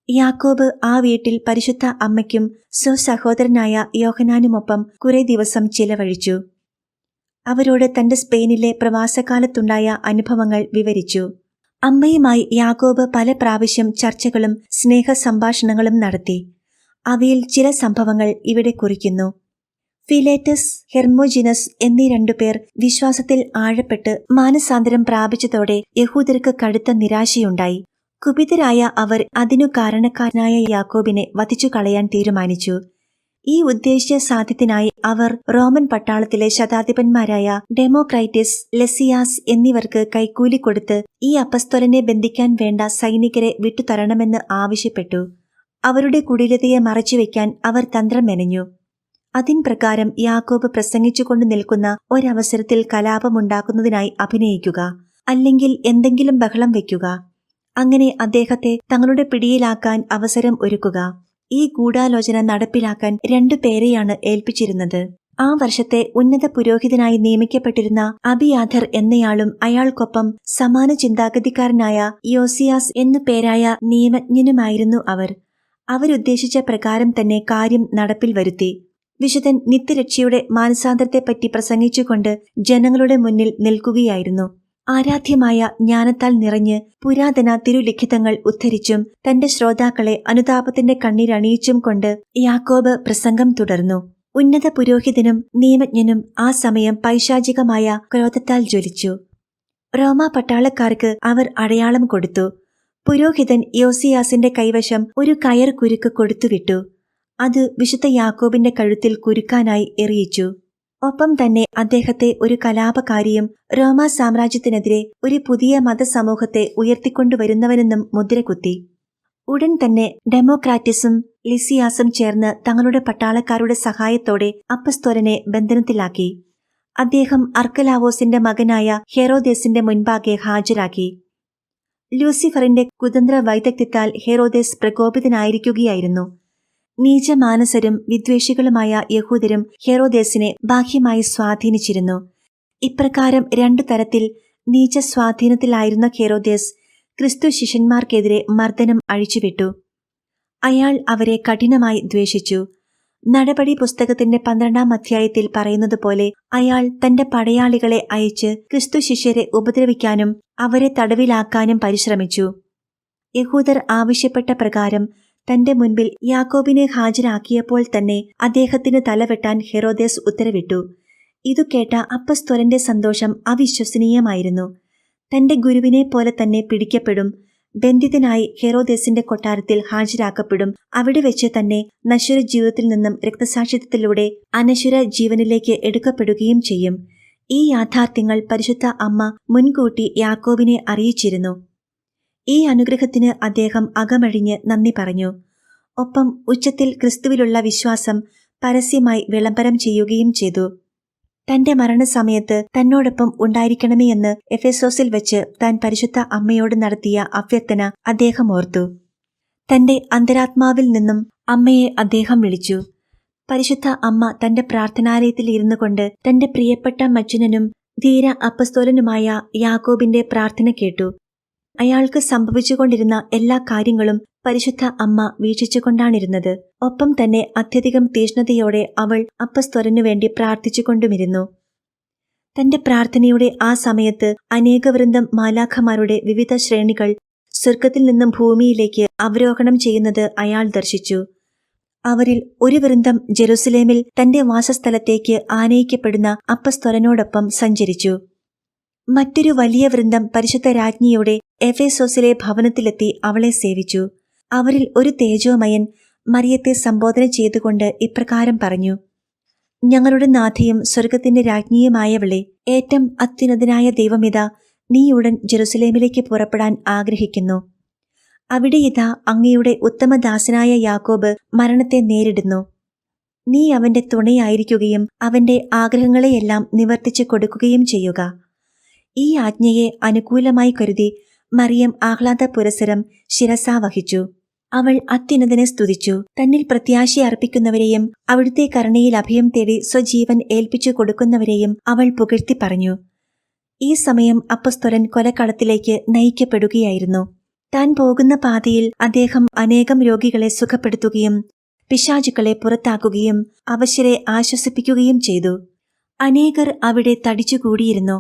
യാക്കോബ് ആ വീട്ടിൽ പരിശുദ്ധ അമ്മയ്ക്കും സ്വസഹോദരനായ യോഹന്നാനുമൊപ്പം കുറെ ദിവസം ചിലവഴിച്ചു. അവരോട് തന്റെ സ്പെയിനിലെ പ്രവാസകാലത്തുണ്ടായ അനുഭവങ്ങൾ വിവരിച്ചു. അമ്മയുമായി യാക്കോബ് പല പ്രാവശ്യം ചർച്ചകളും സ്നേഹ സംഭാഷണങ്ങളും നടത്തി. അവയിൽ ചില സംഭവങ്ങൾ ഇവിടെ കുറിക്കുന്നു. ഫിലേറ്റസ്, ഹെർമോജിനസ് എന്നീ 2 പേർ വിശ്വാസത്തിൽ ആഴപ്പെട്ട് മാനസാന്തരം പ്രാപിച്ചതോടെ യഹൂദർക്ക് കടുത്ത നിരാശയുണ്ടായി. കുപിതരായ അവർ അതിനു കാരണക്കാരനായ യാക്കോബിനെ വധിച്ചു കളയാൻ തീരുമാനിച്ചു. ഈ ഉദ്ദേശ്യ സാധ്യത്തിനായി അവർ റോമൻ പട്ടാളത്തിലെ ശതാധിപന്മാരായ ഡെമോക്രൈറ്റിസ്, ലെസിയാസ് എന്നിവർക്ക് കൈക്കൂലി കൊടുത്ത് ഈ അപ്പസ്തോലനെ ബന്ധിക്കാൻ വേണ്ട സൈനികരെ വിട്ടുതരണമെന്ന് ആവശ്യപ്പെട്ടു. അവരുടെ കുടിലതയെ മറച്ചുവെക്കാൻ അവർ തന്ത്രം മെനഞ്ഞു. അതിൻ പ്രകാരം യാക്കോബ് പ്രസംഗിച്ചുകൊണ്ട് നിൽക്കുന്ന ഒരവസരത്തിൽ കലാപമുണ്ടാക്കുന്നതിനായി അഭിനയിക്കുക, അല്ലെങ്കിൽ എന്തെങ്കിലും ബഹളം വയ്ക്കുക. അങ്ങനെ അദ്ദേഹത്തെ തങ്ങളുടെ പിടിയിലാക്കാൻ അവസരം ഒരുക്കുക. ഈ ഗൂഢാലോചന നടപ്പിലാക്കാൻ 2 പേരെയാണ് ഏൽപ്പിച്ചിരുന്നത്. ആ വർഷത്തെ ഉന്നത പുരോഹിതനായി നിയമിക്കപ്പെട്ടിരുന്ന അബിയാഥർ എന്നയാളും അയാൾക്കൊപ്പം സമാന ചിന്താഗതിക്കാരനായ യോസിയാസ് എന്നു പേരായ നിയമജ്ഞനുമായിരുന്നു അവർ. അവരുദ്ദേശിച്ച പ്രകാരം തന്നെ കാര്യം നടപ്പിൽ വരുത്തി. വിശുദ്ധൻ നിത്യരക്ഷയുടെ മാനസാന്തരത്തെപ്പറ്റി പ്രസംഗിച്ചുകൊണ്ട് ജനങ്ങളുടെ മുന്നിൽ നിൽക്കുകയായിരുന്നു. ആരാധ്യമായ ജ്ഞാനത്താൽ നിറഞ്ഞ് പുരാതന തിരുലിഖിതങ്ങൾ ഉദ്ധരിച്ചും തന്റെ ശ്രോതാക്കളെ അനുതാപത്തിന്റെ കണ്ണീരണിയിച്ചും കൊണ്ട് യാക്കോബ് പ്രസംഗം തുടർന്നു. ഉന്നത പുരോഹിതനും നിയമജ്ഞനും ആ സമയം പൈശാചികമായ ക്രോധത്താൽ ജ്വലിച്ചു. റോമാ പട്ടാളക്കാർക്ക് അവർ അടയാളം കൊടുത്തു. പുരോഹിതൻ യോസിയാസിന്റെ കൈവശം ഒരു കയർ കുരുക്ക് കൊടുത്തുവിട്ടു. അത് വിശുദ്ധ യാക്കോബിന്റെ കഴുത്തിൽ കുരുക്കാനായി എറിയിച്ചു. ഒപ്പം തന്നെ അദ്ദേഹത്തെ ഒരു കലാപകാരിയും റോമാ സാമ്രാജ്യത്തിനെതിരെ ഒരു പുതിയ മതസമൂഹത്തെ ഉയർത്തിക്കൊണ്ടുവരുന്നവനെന്നും മുദ്രകുത്തി. ഉടൻ തന്നെ ഡെമോക്രാറ്റിസും ലിസിയാസും ചേർന്ന് തങ്ങളുടെ പട്ടാളക്കാരുടെ സഹായത്തോടെ അപ്പസ്തോലനെ ബന്ധനത്തിലാക്കി. അദ്ദേഹം അർക്കലാവോസിന്റെ മകനായ ഹെറോദേസിന്റെ മുൻപാകെ ഹാജരാക്കി. ലൂസിഫറിന്റെ കുതന്ത്ര വൈദഗ്ധ്യത്താൽ ഹെറോദേസ് പ്രകോപിതനായിരിക്കുകയായിരുന്നു. നീചമാനസരും വിദ്വേഷികളുമായ യഹൂദരും ഹെറോദേസിനെ ബാഹ്യമായി സ്വാധീനിച്ചിരുന്നു. ഇപ്രകാരം 2 തരത്തിൽ നീചസ്വാധീനത്തിലായിരുന്ന ഹെറോദേസ് ക്രിസ്തു ശിഷ്യന്മാർക്കെതിരെ മർദ്ദനം അഴിച്ചുവിട്ടു. അയാൾ അവരെ കഠിനമായി ദ്വേഷിച്ചു. നടപടി പുസ്തകത്തിന്റെ 12-ാം അധ്യായത്തിൽ പറയുന്നത് പോലെ അയാൾ തന്റെ പടയാളികളെ അയച്ച് ക്രിസ്തു ശിഷ്യരെ ഉപദ്രവിക്കാനും അവരെ തടവിലാക്കാനും പരിശ്രമിച്ചു. യഹൂദർ ആവശ്യപ്പെട്ട പ്രകാരം തന്റെ മുൻപിൽ യാക്കോബിനെ ഹാജരാക്കിയപ്പോൾ തന്നെ അദ്ദേഹത്തിന് തലവെട്ടാൻ ഹെറോദേസ് ഉത്തരവിട്ടു. ഇതു കേട്ട അപ്പസ്തോലന്റെ സന്തോഷം അവിശ്വസനീയമായിരുന്നു. തന്റെ ഗുരുവിനെ പോലെ തന്നെ പിടിക്കപ്പെടും, ബന്ധിതനായി ഹെറോദേസിന്റെ കൊട്ടാരത്തിൽ ഹാജരാക്കപ്പെടും, അവിടെ വെച്ച് തന്നെ നശ്വര ജീവിതത്തിൽ നിന്നും രക്തസാക്ഷിത്വത്തിലൂടെ അനശ്വര ജീവനിലേക്ക് എടുക്കപ്പെടുകയും ചെയ്യും. ഈ യാഥാർത്ഥ്യങ്ങൾ പരിശുദ്ധ അമ്മ മുൻകൂട്ടി യാക്കോബിനെ അറിയിച്ചിരുന്നു. ഈ അനുഗ്രഹത്തിന് അദ്ദേഹം അകമഴിഞ്ഞ് നന്ദി പറഞ്ഞു. ഒപ്പം ഉച്ചത്തിൽ ക്രിസ്തുവിലുള്ള വിശ്വാസം പരസ്യമായി വിളംബരം ചെയ്യുകയും ചെയ്തു. തന്റെ മരണസമയത്ത് തന്നോടൊപ്പം ഉണ്ടായിരിക്കണമേ എന്ന് എഫെസോസിൽ വെച്ച് താൻ പരിശുദ്ധ അമ്മയോട് നടത്തിയ അഭ്യർത്ഥന അദ്ദേഹം ഓർത്തു. തന്റെ അന്തരാത്മാവിൽ നിന്നും അമ്മയെ അദ്ദേഹം വിളിച്ചു. പരിശുദ്ധ അമ്മ തന്റെ പ്രാർത്ഥനാലയത്തിൽ ഇരുന്നു കൊണ്ട് തന്റെ പ്രിയപ്പെട്ട മച്ചുനനും ധീര അപ്പസ്തോലനുമായ യാക്കോബിന്റെ പ്രാർത്ഥന കേട്ടു. അയാൾക്ക് സംഭവിച്ചുകൊണ്ടിരുന്ന എല്ലാ കാര്യങ്ങളും പരിശുദ്ധ അമ്മ വീക്ഷിച്ചുകൊണ്ടാണിരുന്നത്. ഒപ്പം തന്നെ അത്യധികം തീഷ്ണതയോടെ അവൾ അപ്പസ്തോലനു വേണ്ടി പ്രാർത്ഥിച്ചുകൊണ്ടുമിരുന്നു. തന്റെ പ്രാർത്ഥനയുടെ ആ സമയത്ത് അനേകവൃന്ദം മാലാഖമാരുടെ വിവിധ ശ്രേണികൾ സ്വർഗത്തിൽ നിന്നും ഭൂമിയിലേക്ക് അവരോഹണം ചെയ്യുന്നത് അയാൾ ദർശിച്ചു. അവരിൽ ഒരു വൃന്ദം ജെറുസലേമിൽ തന്റെ വാസസ്ഥലത്തേക്ക് ആനയിക്കപ്പെടുന്ന അപ്പസ്തോലനോടൊപ്പം സഞ്ചരിച്ചു. മറ്റൊരു വലിയ വൃന്ദം പരിശുദ്ധ രാജ്ഞിയുടെ എഫേസോസിലെ ഭവനത്തിലെത്തി അവളെ സേവിച്ചു. അവരിൽ ഒരു തേജോമയൻ മറിയത്തെ സംബോധന ചെയ്തുകൊണ്ട് ഇപ്രകാരം പറഞ്ഞു: ഞങ്ങളുടെ നാഥയും സ്വർഗത്തിന്റെ രാജ്ഞിയുമായവളെ, ഏറ്റം അത്യുന്നതനായ ദൈവമിതാ, നീ ഉടൻ ജെറുസലേമിലേക്ക് പുറപ്പെടാൻ ആഗ്രഹിക്കുന്നു. അവിടെ ഇതാ അങ്ങയുടെ ഉത്തമദാസനായ യാക്കോബ് മരണത്തെ നേരിടുന്നു. നീ അവന്റെ തുണയായിരിക്കുകയും അവന്റെ ആഗ്രഹങ്ങളെയെല്ലാം നിവർത്തിച്ചു കൊടുക്കുകയും ചെയ്യുക. ഈ ആജ്ഞയെ അനുകൂലമായി കരുതി മറിയം ആഹ്ലാദ പുരസരം ശിരസാ വഹിച്ചു. അവൾ അത്യുന്നതനെ സ്തുതിച്ചു. തന്നിൽ പ്രത്യാശ അർപ്പിക്കുന്നവരെയും അവിടുത്തെ കരുണയിൽ അഭയം തേടി സ്വജീവൻ ഏൽപ്പിച്ചു കൊടുക്കുന്നവരെയും അവൾ പുകഴ്ത്തി പറഞ്ഞു. ഈ സമയം അപ്പസ്തോലൻ കൊലക്കളത്തിലേക്ക് നയിക്കപ്പെടുകയായിരുന്നു. താൻ പോകുന്ന പാതയിൽ അദ്ദേഹം അനേകം രോഗികളെ സുഖപ്പെടുത്തുകയും പിശാചുക്കളെ പുറത്താക്കുകയും അവശരെ ആശ്വസിപ്പിക്കുകയും ചെയ്തു. അനേകർ അവിടെ തടിച്ചുകൂടിയിരുന്നു.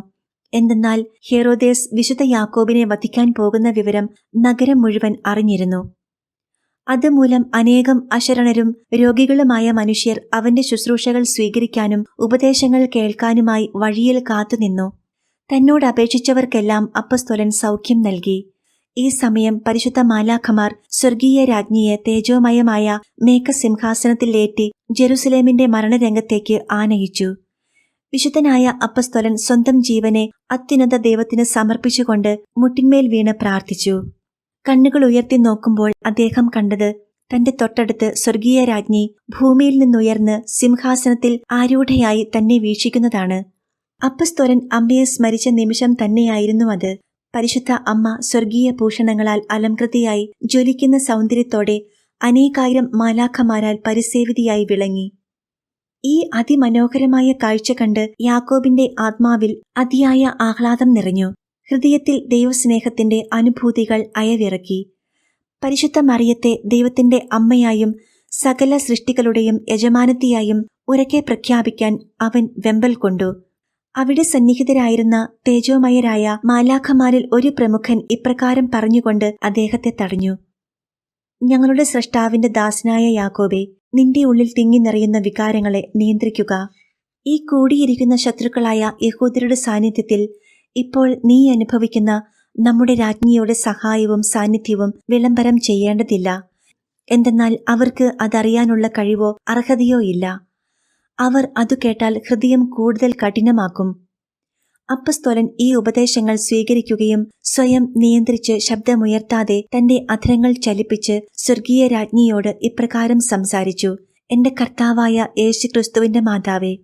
എന്തെന്നാൽ ഹെറോദേസ് വിശുദ്ധ യാക്കോബിനെ വധിക്കാൻ പോകുന്ന വിവരം നഗരം മുഴുവൻ അറിഞ്ഞിരുന്നു. അതുമൂലം അനേകം അശരണരും രോഗികളുമായ മനുഷ്യർ അവന്റെ ശുശ്രൂഷകൾ സ്വീകരിക്കാനും ഉപദേശങ്ങൾ കേൾക്കാനുമായി വഴിയിൽ കാത്തുനിന്നു. തന്നോട് അപേക്ഷിച്ചവർക്കെല്ലാം അപ്പസ്തോലൻ സൗഖ്യം നൽകി. ഈ സമയം പരിശുദ്ധ മാലാഖമാർ സ്വർഗീയ രാജ്ഞിയെ തേജോമയമായ മേഘസിംഹാസനത്തിലേറ്റി ജെറുസലേമിന്റെ മരണരംഗത്തേക്ക് ആനയിച്ചു. വിശുദ്ധനായ അപ്പസ്തോലൻ സ്വന്തം ജീവനെ അത്യുന്നത ദൈവത്തിന് സമർപ്പിച്ചുകൊണ്ട് മുട്ടിന്മേൽ വീണ് പ്രാർത്ഥിച്ചു. കണ്ണുകൾ ഉയർത്തി നോക്കുമ്പോൾ അദ്ദേഹം കണ്ടത് തന്റെ തൊട്ടടുത്ത് സ്വർഗീയ രാജ്ഞി ഭൂമിയിൽ നിന്നുയർന്ന് സിംഹാസനത്തിൽ ആരൂഢയായി തന്നെ വീക്ഷിക്കുന്നതാണ്. അപ്പസ്തോലൻ അമ്മയെ സ്മരിച്ച നിമിഷം തന്നെയായിരുന്നു അത്. പരിശുദ്ധ അമ്മ സ്വർഗീയ ഭൂഷണങ്ങളാൽ അലംകൃതിയായി ജ്വലിക്കുന്ന സൗന്ദര്യത്തോടെ അനേകായിരം മാലാഖമാരാൽ പരിസേവിതയായി വിളങ്ങി. ഈ അതിമനോഹരമായ കാഴ്ച കണ്ട് യാക്കോബിന്റെ ആത്മാവിൽ അതിയായ ആഹ്ലാദം നിറഞ്ഞു. ഹൃദയത്തിൽ ദൈവസ്നേഹത്തിന്റെ അനുഭൂതികൾ അയവിറക്കി. പരിശുദ്ധ മറിയത്തെ ദൈവത്തിന്റെ അമ്മയായും സകല സൃഷ്ടികളുടെയും യജമാനത്തിയായും ഉറക്കെ പ്രഖ്യാപിക്കാൻ അവൻ വെമ്പൽ കൊണ്ടു. അവിടെ സന്നിഹിതരായിരുന്ന തേജോമയരായ മാലാഖമാരിൽ ഒരു പ്രമുഖൻ ഇപ്രകാരം പറഞ്ഞുകൊണ്ട് അദ്ദേഹത്തെ തടഞ്ഞു. ഞങ്ങളുടെ സ്രഷ്ടാവിന്റെ ദാസനായ യാക്കോബേ, നിന്റെ ഉള്ളിൽ തിങ്ങി നിറയുന്ന വികാരങ്ങളെ നിയന്ത്രിക്കുക. ഈ കൂടിയിരിക്കുന്ന ശത്രുക്കളായ യഹൂദരുടെ സാന്നിധ്യത്തിൽ ഇപ്പോൾ നീ അനുഭവിക്കുന്ന നമ്മുടെ രാജ്ഞിയുടെ സഹായവും സാന്നിധ്യവും വിളംബരം ചെയ്യേണ്ടതില്ല. എന്തെന്നാൽ അവർക്ക് അതറിയാനുള്ള കഴിവോ അർഹതയോ ഇല്ല. അവർ അതു കേട്ടാൽ ഹൃദയം കൂടുതൽ കഠിനമാക്കും. അപ്പസ്തോലൻ ഈ ഉപദേശങ്ങൾ സ്വീകരിക്കുകയും സ്വയം നിയന്ത്രിച്ച് ശബ്ദമുയർത്താതെ തന്റെ അധരങ്ങൾ ചലിപ്പിച്ച് സ്വർഗീയ രാജ്ഞിയോട് ഇപ്രകാരം സംസാരിച്ചു. എന്റെ കർത്താവായ യേശുക്രിസ്തുവിന്റെ മാതാവേ,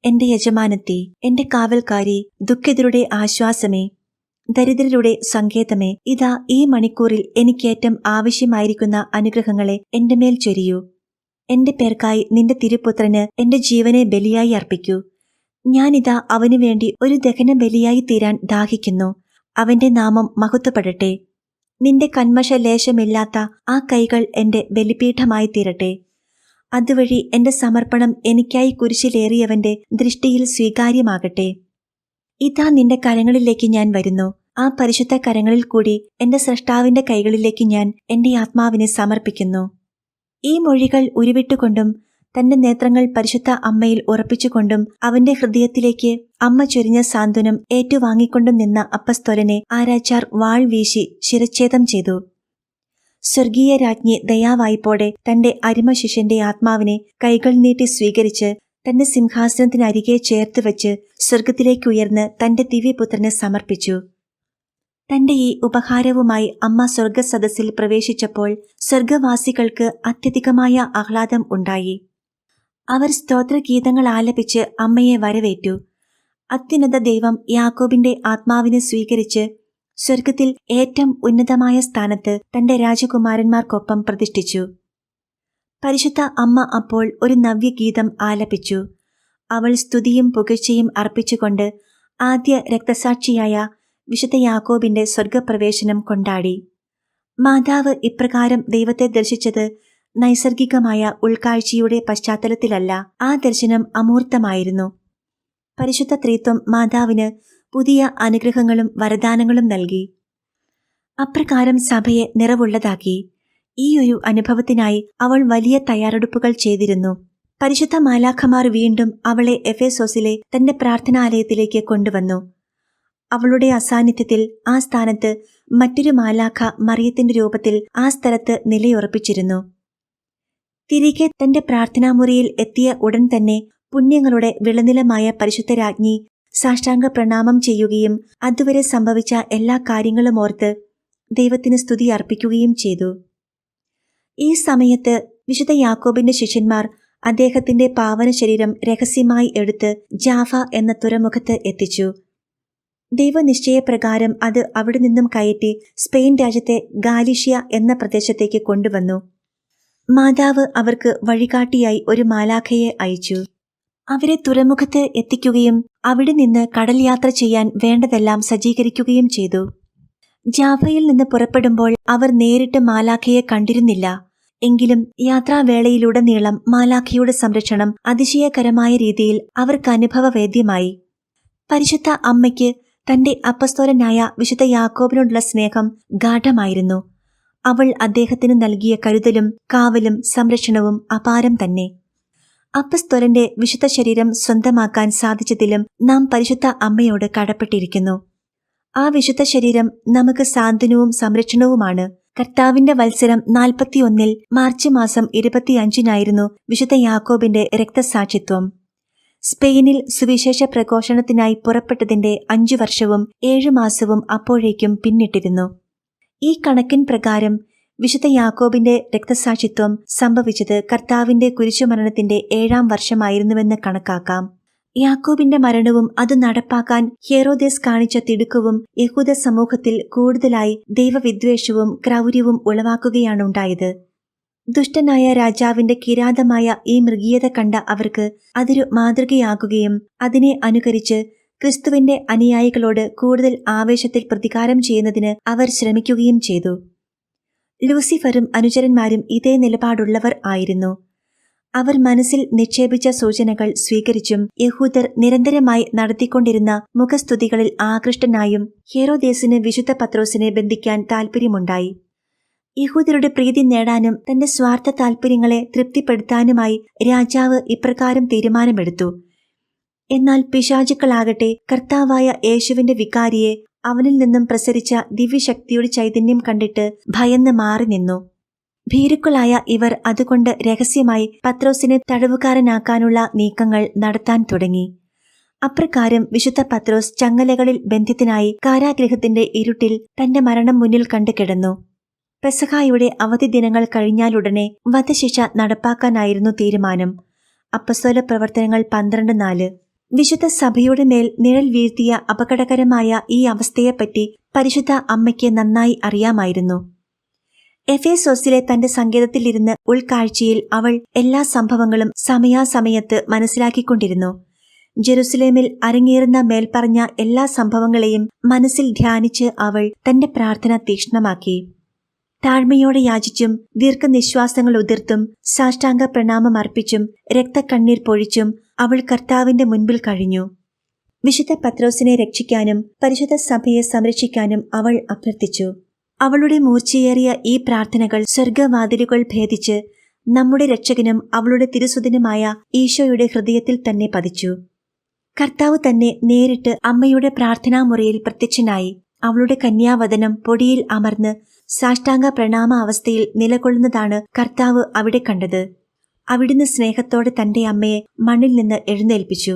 എന്റെ യജമാനത്തി, എന്റെ കാവൽക്കാരി, ദുഃഖിതരുടെ ആശ്വാസമേ, ദരിദ്രരുടെ സങ്കേതമേ, ഇതാ ഈ മണിക്കൂറിൽ എനിക്കേറ്റം ആവശ്യമായിരിക്കുന്ന അനുഗ്രഹങ്ങളെ എന്റെ മേൽ ചൊരിയൂ. എന്റെ പേർക്കായി നിന്റെ തിരുപുത്രന് എന്റെ ജീവനെ ബലിയായി അർപ്പിക്കൂ. ഞാനിതാ അവനു വേണ്ടി ഒരു ദഹന ബലിയായി തീരാൻ ദാഹിക്കുന്നു. അവന്റെ നാമം മഹത്വപ്പെടട്ടെ. നിന്റെ കന്മഷ ലേശമില്ലാത്ത ആ കൈകൾ എന്റെ ബലിപീഠമായി തീരട്ടെ. അതുവഴി എന്റെ സമർപ്പണം എനിക്കായി കുരിശിലേറിയവന്റെ ദൃഷ്ടിയിൽ സ്വീകാര്യമാകട്ടെ. ഇതാ നിന്റെ കരങ്ങളിലേക്ക് ഞാൻ വരുന്നു. ആ പരിശുദ്ധ കരങ്ങളിൽ കൂടി എന്റെ സ്രഷ്ടാവിന്റെ കൈകളിലേക്ക് ഞാൻ എന്റെ ആത്മാവിനെ സമർപ്പിക്കുന്നു. ഈ മൊഴികൾ ഉരുവിട്ടുകൊണ്ടും തന്റെ നേത്രങ്ങൾ പരിശുദ്ധ അമ്മയിൽ ഉറപ്പിച്ചുകൊണ്ടും അവന്റെ ഹൃദയത്തിലേക്ക് അമ്മ ചൊരിഞ്ഞ സാന്ത്വനം ഏറ്റുവാങ്ങിക്കൊണ്ടും നിന്ന അപ്പസ്തോലനെ ആരാച്ചാർ വാൾ വീശി ശിരച്ഛേദം ചെയ്തു. സ്വർഗീയ രാജ്ഞി ദയാവായ്പോടെ തന്റെ അരിമ ശിഷ്യന്റെ ആത്മാവിനെ കൈകൾ നീട്ടി സ്വീകരിച്ച് തന്റെ സിംഹാസനത്തിനരികെ ചേർത്ത് വെച്ച് സ്വർഗത്തിലേക്കുയർന്ന് തന്റെ ദിവ്യപുത്രനെ സമർപ്പിച്ചു. തന്റെ ഈ ഉപഹാരവുമായി അമ്മ സ്വർഗസദസ്സിൽ പ്രവേശിച്ചപ്പോൾ സ്വർഗവാസികൾക്ക് അത്യധികമായ ആഹ്ലാദം ഉണ്ടായി. അവർ സ്തോത്രഗീതങ്ങൾ ആലപിച്ച് അമ്മയെ വരവേറ്റു. അത്യുന്നത ദൈവം യാക്കോബിന്റെ ആത്മാവിനെ സ്വീകരിച്ച് സ്വർഗത്തിൽ ഏറ്റവും ഉന്നതമായ സ്ഥാനത്ത് തന്റെ രാജകുമാരന്മാർക്കൊപ്പം പ്രതിഷ്ഠിച്ചു. പരിശുദ്ധ അമ്മ അപ്പോൾ ഒരു നവ്യഗീതം ആലപിച്ചു. അവൾ സ്തുതിയും പുകഴ്ചയും അർപ്പിച്ചുകൊണ്ട് ആദ്യ രക്തസാക്ഷിയായ വിശുദ്ധ യാക്കോബിന്റെ സ്വർഗപ്രവേശനം കൊണ്ടാടി. മാതാവ് ഇപ്രകാരം ദൈവത്തെ ദർശിച്ചത് നൈസർഗികമായ ഉൾക്കാഴ്ചയുടെ പശ്ചാത്തലത്തിലല്ല. ആ ദർശനം അമൂർത്തമായിരുന്നു. പരിശുദ്ധ ത്രിത്വം മാതാവിന് പുതിയ അനുഗ്രഹങ്ങളും വരദാനങ്ങളും നൽകി. അപ്രകാരം സഭയെ നിറവുള്ളതാക്കി. ഈയൊരു അനുഭവത്തിനായി അവൾ വലിയ തയ്യാറെടുപ്പുകൾ ചെയ്തിരുന്നു. പരിശുദ്ധ മാലാഖമാർ വീണ്ടും അവളെ എഫേസോസിലെ തന്റെ പ്രാർത്ഥനാലയത്തിലേക്ക് കൊണ്ടുവന്നു. അവളുടെ അസാന്നിധ്യത്തിൽ ആ സ്ഥാനത്ത് മറ്റൊരു മാലാഖ മറിയത്തിന്റെ രൂപത്തിൽ ആ സ്ഥലത്ത് നിലയുറപ്പിച്ചിരുന്നു. തിരികെ തന്റെ പ്രാർത്ഥനാമുറിയിൽ എത്തിയ ഉടൻ തന്നെ പുണ്യങ്ങളുടെ വിളനിലമായ പരിശുദ്ധ രാജ്ഞി സാഷ്ടാംഗ പ്രണാമം ചെയ്യുകയും അതുവരെ സംഭവിച്ച എല്ലാ കാര്യങ്ങളും ഓർത്ത് ദൈവത്തിന് സ്തുതി അർപ്പിക്കുകയും ചെയ്തു. ഈ സമയത്ത് വിശുദ്ധ യാക്കോബിന്റെ ശിഷ്യന്മാർ അദ്ദേഹത്തിന്റെ പാവന ശരീരം രഹസ്യമായി എടുത്ത് ജാഫ എന്ന തുറമുഖത്ത് എത്തിച്ചു. ദൈവനിശ്ചയപ്രകാരം അത് അവിടെ നിന്നും കയറ്റി സ്പെയിൻ രാജ്യത്തെ ഗാലിഷ്യ എന്ന പ്രദേശത്തേക്ക് കൊണ്ടുവന്നു. മാതാവ് അവർക്ക് വഴികാട്ടിയായി ഒരു മാലാഖയെ അയച്ചു. അവരെ തുറമുഖത്ത് എത്തിക്കുകയും അവിടെ നിന്ന് കടൽ യാത്ര ചെയ്യാൻ വേണ്ടതെല്ലാം സജ്ജീകരിക്കുകയും ചെയ്തു. ജാഫയിൽ നിന്ന് പുറപ്പെടുമ്പോൾ അവർ നേരിട്ട് മാലാഖയെ കണ്ടിരുന്നില്ല. എങ്കിലും യാത്രാവേളയിലുടനീളം മാലാഖയുടെ സംരക്ഷണം അതിശയകരമായ രീതിയിൽ അവർക്ക് അനുഭവവേദ്യമായി. പരിശുദ്ധ അമ്മയ്ക്ക് തന്റെ അപ്പസ്തോലനായ വിശുദ്ധ യാക്കോബിനോടുള്ള സ്നേഹം ഗാഢമായിരുന്നു. അവൾ അദ്ദേഹത്തിന് നൽകിയ കരുതലും കാവലും സംരക്ഷണവും അപാരം തന്നെ. അപ്പസ്തോലന്റെ വിശുദ്ധ ശരീരം സ്വന്തമാക്കാൻ സാധിച്ചതിലും നാം പരിശുദ്ധ അമ്മയോട് കടപ്പെട്ടിരിക്കുന്നു. ആ വിശുദ്ധ ശരീരം നമുക്ക് സാന്ത്വനവും സംരക്ഷണവുമാണ്. കർത്താവിന്റെ വത്സരം 41 മാർച്ച് മാസം 25 വിശുദ്ധ യാക്കോബിന്റെ രക്തസാക്ഷിത്വം. സ്പെയിനിൽ സുവിശേഷ പ്രഘോഷണത്തിനായി പുറപ്പെട്ടതിന്റെ 5 വർഷവും 7 മാസവും അപ്പോഴേക്കും പിന്നിട്ടിരുന്നു. ഈ കണക്കിൻ പ്രകാരം വിശുദ്ധ യാക്കോബിന്റെ രക്തസാക്ഷിത്വം സംഭവിച്ചത് കർത്താവിന്റെ കുരിശുമരണത്തിന്റെ 7ാം വർഷമായിരുന്നുവെന്ന് കണക്കാക്കാം. യാക്കോബിന്റെ മരണവും അത് നടപ്പാക്കാൻ ഹെറോദേസ് കാണിച്ച തിടുക്കവും യഹൂദ സമൂഹത്തിൽ കൂടുതലായി ദൈവവിദ്വേഷവും ക്രൗര്യവും ഉളവാക്കുകയാണുണ്ടായത്. ദുഷ്ടനായ രാജാവിന്റെ കിരാതമായ ഈ മൃഗീയത കണ്ട അവർക്ക് അതൊരു മാതൃകയാകുകയും അതിനെ അനുകരിച്ച് ക്രിസ്തുവിന്റെ അനുയായികളോട് കൂടുതൽ ആവേശത്തിൽ പ്രതികാരം ചെയ്യുന്നതിന് അവർ ശ്രമിക്കുകയും ചെയ്തു. ലൂസിഫറും അനുചരന്മാരും ഇതേ നിലപാടുള്ളവർ ആയിരുന്നു. അവർ മനസ്സിൽ നിക്ഷേപിച്ച സൂചനകൾ സ്വീകരിച്ചും യഹൂദർ നിരന്തരമായി നടത്തിക്കൊണ്ടിരുന്ന മുഖസ്തുതികളിൽ ആകൃഷ്ടനായും ഹെറോദേസിന് വിശുദ്ധ പത്രോസിനെ ബന്ധിക്കാൻ താൽപ്പര്യമുണ്ടായി. യഹൂദരുടെ പ്രീതി നേടാനും തന്റെ സ്വാർത്ഥ താൽപ്പര്യങ്ങളെ തൃപ്തിപ്പെടുത്താനുമായി രാജാവ് ഇപ്രകാരം തീരുമാനമെടുത്തു. എന്നാൽ പിശാചുക്കളാകട്ടെ കർത്താവായ യേശുവിന്റെ വികാരിയെ അവനിൽ നിന്നും പ്രസരിച്ച ദിവ്യശക്തിയുടെ ചൈതന്യം കണ്ടിട്ട് ഭയന്ന് മാറി നിന്നു. ഭീരുക്കളായ ഇവർ അതുകൊണ്ട് രഹസ്യമായി പത്രോസിനെ തടവുകാരനാക്കാനുള്ള നീക്കങ്ങൾ നടത്താൻ തുടങ്ങി. അപ്രകാരം വിശുദ്ധ പത്രോസ് ചങ്ങലകളിൽ ബന്ധിതനായി കാരാഗൃഹത്തിന്റെ ഇരുട്ടിൽ തന്റെ മരണം മുന്നിൽ കണ്ടു കിടന്നു. പെസഹായുടെ അവധി ദിനങ്ങൾ കഴിഞ്ഞാലുടനെ വധശിക്ഷ നടപ്പാക്കാനായിരുന്നു തീരുമാനം. അപ്പസ്തോല പ്രവർത്തനങ്ങൾ 12:4. വിശുദ്ധ സഭയുടെ മേൽ നിഴൽ വീഴ്ത്തിയ അപകടകരമായ ഈ അവസ്ഥയെപ്പറ്റി പരിശുദ്ധ അമ്മയ്ക്ക് നന്നായി അറിയാമായിരുന്നു. എഫേസോസിലെ തന്റെ സങ്കേതത്തിലിരുന്ന് ഉൾക്കാഴ്ചയിൽ അവൾ എല്ലാ സംഭവങ്ങളും സമയാസമയത്ത് മനസ്സിലാക്കിക്കൊണ്ടിരുന്നു. ജെറുസലേമിൽ അരങ്ങേറുന്ന മേൽപ്പറഞ്ഞ എല്ലാ സംഭവങ്ങളെയും മനസ്സിൽ ധ്യാനിച്ച് അവൾ തന്റെ പ്രാർത്ഥന തീക്ഷ്ണമാക്കി. താഴ്മയോടെ യാചിച്ചും ദീർഘനിശ്വാസങ്ങൾ ഉതിർത്തും സാഷ്ടാംഗ പ്രണാമം അർപ്പിച്ചും രക്തക്കണ്ണീർ പൊഴിച്ചും അവൾ കർത്താവിന്റെ മുൻപിൽ കഴിഞ്ഞു. വിശുദ്ധ പത്രോസിനെ രക്ഷിക്കാനും പരിശുദ്ധ സഭയെ സംരക്ഷിക്കാനും അവൾ അഭ്യർത്ഥിച്ചു. അവളുടെ മൂർച്ചയേറിയ ഈ പ്രാർത്ഥനകൾ സ്വർഗവാതിലുകൾ ഭേദിച്ച് നമ്മുടെ രക്ഷകനും അവളുടെ തിരുസുതനുമായ ഈശോയുടെ ഹൃദയത്തിൽ തന്നെ പതിച്ചു. കർത്താവ് തന്നെ നേരിട്ട് അമ്മയുടെ പ്രാർത്ഥനാമുറിയിൽ പ്രത്യക്ഷനായി. അവളുടെ കന്യാവദനം പൊടിയിൽ അമർന്ന് സാഷ്ടാംഗ പ്രണാമ അവസ്ഥയിൽ നിലകൊള്ളുന്നതാണ് കർത്താവ് അവിടെ കണ്ടത്. അവിടുന്ന് സ്നേഹത്തോടെ തന്റെ അമ്മയെ മണ്ണിൽ നിന്ന് എഴുന്നേൽപ്പിച്ചു.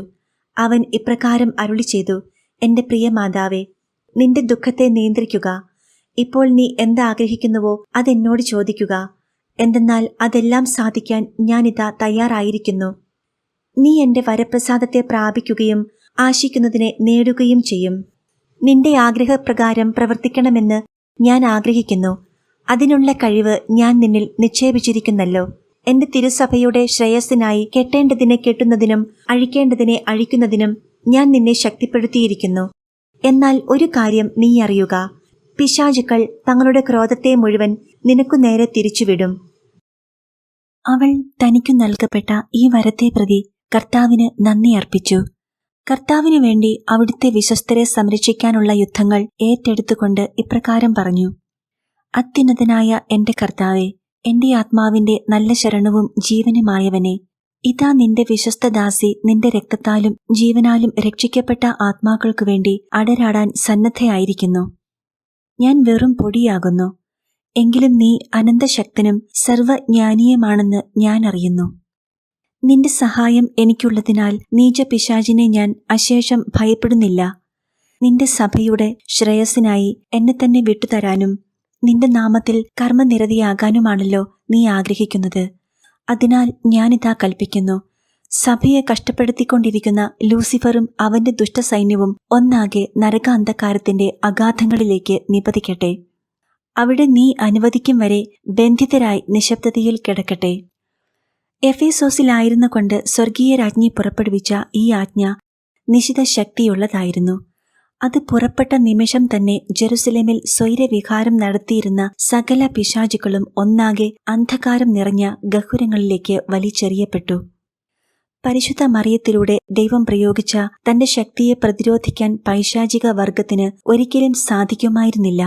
അവൻ ഇപ്രകാരം അരുളി ചെയ്തു: എന്റെ പ്രിയ മാതാവേ, നിന്റെ ദുഃഖത്തെ നിയന്ത്രിക്കുക. ഇപ്പോൾ നീ എന്താഗ്രഹിക്കുന്നുവോ അതെന്നോട് ചോദിക്കുക. എന്തെന്നാൽ അതെല്ലാം സാധിക്കാൻ ഞാനിതാ തയ്യാറായിരിക്കുന്നു. നീ എന്റെ വരപ്രസാദത്തെ പ്രാപിക്കുകയും ആശിക്കുന്നതിനെ നേടുകയും ചെയ്യും. നിന്റെ ആഗ്രഹപ്രകാരം പ്രവർത്തിക്കണമെന്ന് ഞാൻ ആഗ്രഹിക്കുന്നു. അതിനുള്ള കഴിവ് ഞാൻ നിന്നിൽ നിക്ഷേപിച്ചിരിക്കുന്നല്ലോ. എന്റെ തിരുസഭയുടെ ശ്രേയസ്സിനായി കെട്ടേണ്ടതിനെ കെട്ടുന്നതിനും അഴിക്കേണ്ടതിനെ അഴിക്കുന്നതിനും ഞാൻ നിന്നെ ശക്തിപ്പെടുത്തിയിരിക്കുന്നു. എന്നാൽ ഒരു കാര്യം നീ അറിയുക: പിശാചുക്കൾ തങ്ങളുടെ ക്രോധത്തെ മുഴുവൻ നിനക്കു നേരെ തിരിച്ചുവിടും. അവൾ തനിക്കു നൽകപ്പെട്ട ഈ വരത്തെ പ്രതി കർത്താവിന് നന്ദി അർപ്പിച്ചു. കർത്താവിനു വേണ്ടി അവിടുത്തെ വിശ്വസ്തരെ സംരക്ഷിക്കാനുള്ള യുദ്ധങ്ങൾ ഏറ്റെടുത്തുകൊണ്ട് ഇപ്രകാരം പറഞ്ഞു: അത്യുന്നതനായ എന്റെ കർത്താവേ, എന്റെ ആത്മാവിന്റെ നല്ല ശരണവും ജീവനുമായവനെ, ഇതാ നിന്റെ വിശ്വസ്തദാസി നിന്റെ രക്തത്താലും ജീവനാലും രക്ഷിക്കപ്പെട്ട ആത്മാക്കൾക്കു വേണ്ടി അടരാടാൻ സന്നദ്ധയായിരിക്കുന്നു. ഞാൻ വെറും പൊടിയാകുന്നു, എങ്കിലും നീ അനന്തശക്തനും സർവജ്ഞാനീയമാണെന്ന് ഞാൻ അറിയുന്നു. നിന്റെ സഹായം എനിക്കുള്ളതിനാൽ നീച പിശാചിനെ ഞാൻ അശേഷം ഭയപ്പെടുന്നില്ല. നിന്റെ സഭയുടെ ശ്രേയസ്സിനായി എന്നെ തന്നെ വിട്ടുതരാനും നിന്റെ നാമത്തിൽ കർമ്മനിരതിയാകാനുമാണല്ലോ നീ ആഗ്രഹിക്കുന്നത്. അതിനാൽ ഞാനിതാ കൽപ്പിക്കുന്നു: സഭയെ കഷ്ടപ്പെടുത്തിക്കൊണ്ടിരിക്കുന്ന ലൂസിഫറും അവന്റെ ദുഷ്ടസൈന്യവും ഒന്നാകെ നരകാന്ധകാരത്തിന്റെ അഗാധങ്ങളിലേക്ക് നിപതിക്കട്ടെ. അവിടെ നീ അനുവദിക്കും വരെ ബന്ധിതരായി നിശബ്ദതയിൽ കിടക്കട്ടെ. എഫേസോസിലായിരുന്ന കൊണ്ട് സ്വർഗീയ രാജ്ഞി പുറപ്പെടുവിച്ച ഈ ആജ്ഞ നിശിത ശക്തിയുള്ളതായിരുന്നു. അത് പുറപ്പെട്ട നിമിഷം തന്നെ ജെറുസലേമിൽ സ്വൈരവിഹാരം നടത്തിയിരുന്ന സകല പിശാചുക്കളും ഒന്നാകെ അന്ധകാരം നിറഞ്ഞ ഗഹ്വരങ്ങളിലേക്ക് വലിച്ചെറിയപ്പെട്ടു. പരിശുദ്ധ മറിയത്തിലൂടെ ദൈവം പ്രയോഗിച്ച തന്റെ ശക്തിയെ പ്രതിരോധിക്കാൻ പൈശാചിക വർഗത്തിന് ഒരിക്കലും സാധിക്കുമായിരുന്നില്ല.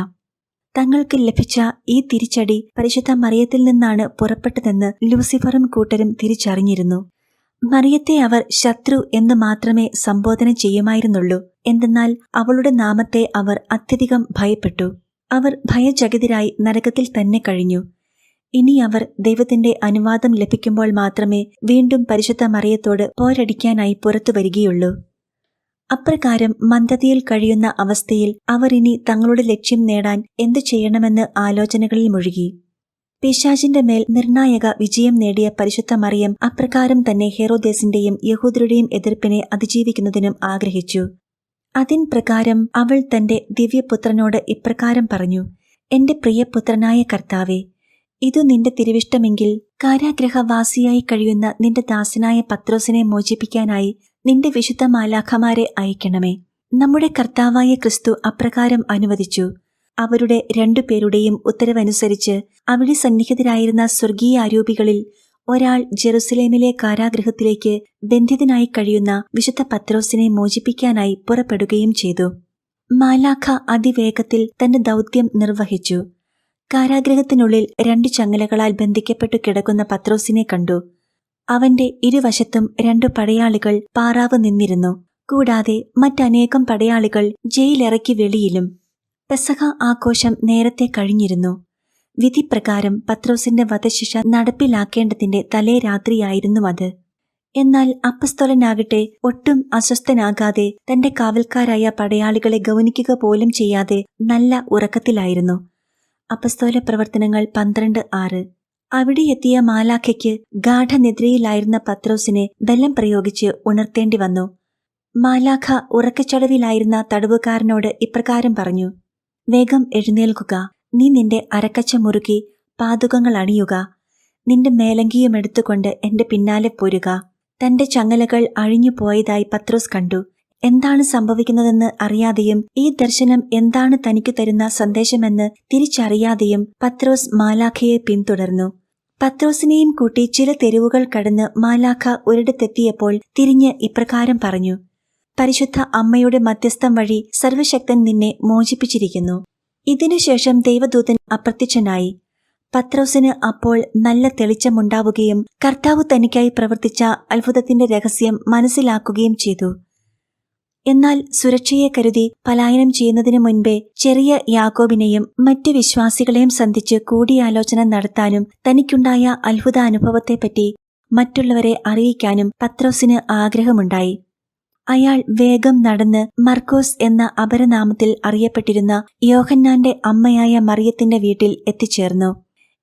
തങ്ങൾക്ക് ലഭിച്ച ഈ തിരിച്ചടി പരിശുദ്ധ മറിയത്തിൽ നിന്നാണ് പുറപ്പെട്ടതെന്ന് ലൂസിഫറും കൂട്ടരും തിരിച്ചറിഞ്ഞിരുന്നു. മറിയത്തെ അവർ ശത്രു എന്ന് മാത്രമേ സംബോധന ചെയ്യുമായിരുന്നുള്ളൂ. എന്തെന്നാൽ അവളുടെ നാമത്തെ അവർ അത്യധികം ഭയപ്പെട്ടു. അവർ ഭയചകിതരായി നരകത്തിൽ തന്നെ കഴിഞ്ഞു. ഇനി അവർ ദൈവത്തിന്റെ അനുവാദം ലഭിക്കുമ്പോൾ മാത്രമേ വീണ്ടും പരിശുദ്ധ മറിയത്തോട് പോരടിക്കാനായി പുറത്തു വരികയുള്ളൂ. അപ്രകാരം മന്ദതയിൽ കഴിയുന്ന അവസ്ഥയിൽ അവർ ഇനി തങ്ങളുടെ ലക്ഷ്യം നേടാൻ എന്തു ചെയ്യണമെന്ന് ആലോചനകളിൽ മുഴുകി. പിശാചിന്റെ മേൽ നിർണായക വിജയം നേടിയ പരിശുദ്ധ മറിയം അപ്രകാരം തന്നെ ഹെറോദേസിന്റെയും യഹൂദരുടെയും എതിർപ്പിനെ അതിജീവിക്കുന്നതിനും ആഗ്രഹിച്ചു. അതിൻ പ്രകാരം അവൾ തന്റെ ദിവ്യപുത്രനോട് ഇപ്രകാരം പറഞ്ഞു: എന്റെ പ്രിയപുത്രനായ കർത്താവേ, ഇതു നിന്റെ തിരുവിഷ്ടമെങ്കിൽ കാരാഗ്രഹവാസിയായി കഴിയുന്ന നിന്റെ ദാസനായ പത്രോസിനെ മോചിപ്പിക്കാനായി നിന്റെ വിശുദ്ധ മാലാഖമാരെ അയക്കണമേ. നമ്മുടെ കർത്താവായ ക്രിസ്തു അപ്രകാരം അനുവദിച്ചു. അവരുടെ രണ്ടുപേരുടെയും ഉത്തരവനുസരിച്ച് അവിടെ സന്നിഹിതരായിരുന്ന സ്വർഗീയ ആരൂപികളിൽ ഒരാൾ ജെറുസലേമിലെ കാരാഗൃഹത്തിലേക്ക് ബന്ധിതനായി കഴിയുന്ന വിശുദ്ധ പത്രോസിനെ മോചിപ്പിക്കാനായി പുറപ്പെടുകയും ചെയ്തു. മാലാഖ അതിവേഗത്തിൽ തന്റെ ദൗത്യം നിർവഹിച്ചു. കാരാഗൃഹത്തിനുള്ളിൽ 2 ചങ്ങലകളാൽ ബന്ധിക്കപ്പെട്ടു കിടക്കുന്ന പത്രോസിനെ കണ്ടു. അവന്റെ ഇരുവശത്തും 2 പടയാളികൾ പാറാവ് നിന്നിരുന്നു. കൂടാതെ മറ്റനേകം പടയാളികൾ ജയിലിറക്കി വെളിയിലും. പെസഹ ആഘോഷം നേരത്തെ കഴിഞ്ഞിരുന്നു. വിധിപ്രകാരം പത്രോസിന്റെ വധശിക്ഷ നടപ്പിലാക്കേണ്ടതിന്റെ തലേ രാത്രിയായിരുന്നു അത്. എന്നാൽ അപ്പസ്തോലനാകട്ടെ ഒട്ടും അസ്വസ്ഥനാകാതെ തന്റെ കാവൽക്കാരായ പടയാളികളെ ഗൗനിക്കുക പോലും ചെയ്യാതെ നല്ല ഉറക്കത്തിലായിരുന്നു. അപ്പസ്തോല പ്രവർത്തനങ്ങൾ 12:6. അവിടെ എത്തിയ മാലാഖയ്ക്ക് ഗാഠനിദ്രയിലായിരുന്ന പത്രോസിനെ ബലം പ്രയോഗിച്ച് ഉണർത്തേണ്ടി വന്നു. മാലാഖ ഉറക്കച്ചടവിലായിരുന്ന തടവുകാരനോട് ഇപ്രകാരം പറഞ്ഞു: വേഗം എഴുന്നേൽക്കുക, നീ നിന്റെ അരക്കച്ച മുറുക്കി പാദുകങ്ങൾ അണിയുക, നിന്റെ മേലങ്കിയുമെടുത്തുകൊണ്ട് എന്റെ പിന്നാലെ പോരുക. തന്റെ ചങ്ങലകൾ അഴിഞ്ഞു പോയതായി പത്രോസ് കണ്ടു. എന്താണ് സംഭവിക്കുന്നതെന്ന് അറിയാതെയും ഈ ദർശനം എന്താണ് തനിക്കു തരുന്ന സന്ദേശമെന്ന് തിരിച്ചറിയാതെയും പത്രോസ് മാലാഖയെ പിന്തുടർന്നു. പത്രോസിനെയും കൂട്ടി ചില തെരുവുകൾ കടന്ന് മാലാഖ ഒരിടത്തെത്തിയപ്പോൾ തിരിഞ്ഞ് ഇപ്രകാരം പറഞ്ഞു: പരിശുദ്ധ അമ്മയുടെ മധ്യസ്ഥം വഴി സർവശക്തൻ നിന്നെ മോചിപ്പിച്ചിരിക്കുന്നു. ഇതിനുശേഷം ദൈവദൂതൻ അപ്രത്യക്ഷനായി. പത്രോസിന് അപ്പോൾ നല്ല തെളിച്ചമുണ്ടാവുകയും കർത്താവ് തനിക്കായി പ്രവർത്തിച്ച അത്ഭുതത്തിന്റെ രഹസ്യം മനസ്സിലാക്കുകയും ചെയ്തു. എന്നാൽ സുരക്ഷയെ കരുതി പലായനം ചെയ്യുന്നതിനു മുൻപേ ചെറിയ യാക്കോബിനെയും മറ്റു വിശ്വാസികളെയും സന്ധിച്ച് കൂടിയാലോചന നടത്താനും തനിക്കുണ്ടായ അത്ഭുതാനുഭവത്തെപ്പറ്റി മറ്റുള്ളവരെ അറിയിക്കാനും പത്രോസിന് ആഗ്രഹമുണ്ടായി. അയാൾ വേഗം നടന്ന് മർക്കോസ് എന്ന അപരനാമത്തിൽ അറിയപ്പെട്ടിരുന്ന യോഹന്നാന്റെ അമ്മയായ മറിയത്തിന്റെ വീട്ടിൽ എത്തിച്ചേർന്നു.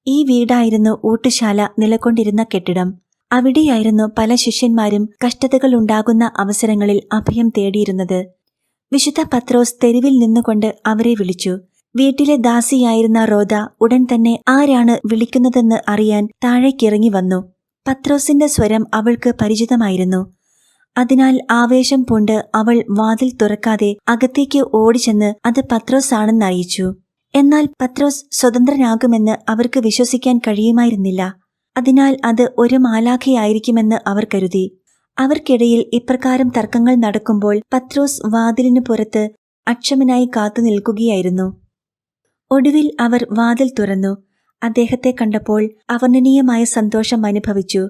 ഈ വീടായിരുന്നു ഊട്ടുശാല നിലകൊണ്ടിരുന്ന കെട്ടിടം. അവിടെയായിരുന്നു പല ശിഷ്യന്മാരും കഷ്ടതകളുണ്ടാകുന്ന അവസരങ്ങളിൽ അഭയം തേടിയിരുന്നത്. വിശുദ്ധ പത്രോസ് തെരുവിൽ നിന്നുകൊണ്ട് അവരെ വിളിച്ചു. വീട്ടിലെ ദാസിയായിരുന്ന റോദ ഉടൻ തന്നെ ആരാണ് വിളിക്കുന്നതെന്ന് അറിയാൻ താഴേക്കിറങ്ങി വന്നു. പത്രോസിന്റെ സ്വരം അവൾക്ക് പരിചിതമായിരുന്നു. അതിനാൽ ആവേശം പൂണ്ട് അവൾ വാതിൽ തുറക്കാതെ അകത്തേക്ക് ഓടിച്ചെന്ന് അത് പത്രോസ് ആണെന്നറിയിച്ചു. എന്നാൽ പത്രോസ് സ്വതന്ത്രനാകുമെന്ന് അവർക്ക് വിശ്വസിക്കാൻ കഴിയുമായിരുന്നില്ല. അതിനാൽ അത് ഒരു മാലാഖയായിരിക്കുമെന്ന് അവർ കരുതി. അവർക്കിടയിൽ ഇപ്രകാരം തർക്കങ്ങൾ നടക്കുമ്പോൾ പത്രോസ് വാതിലിനു പുറത്ത് അക്ഷമനായി കാത്തു നിൽക്കുകയായിരുന്നു. ഒടുവിൽ അവർ വാതിൽ തുറന്നു. അദ്ദേഹത്തെ കണ്ടപ്പോൾ അവർണ്ണനീയമായ സന്തോഷം അനുഭവിച്ചു.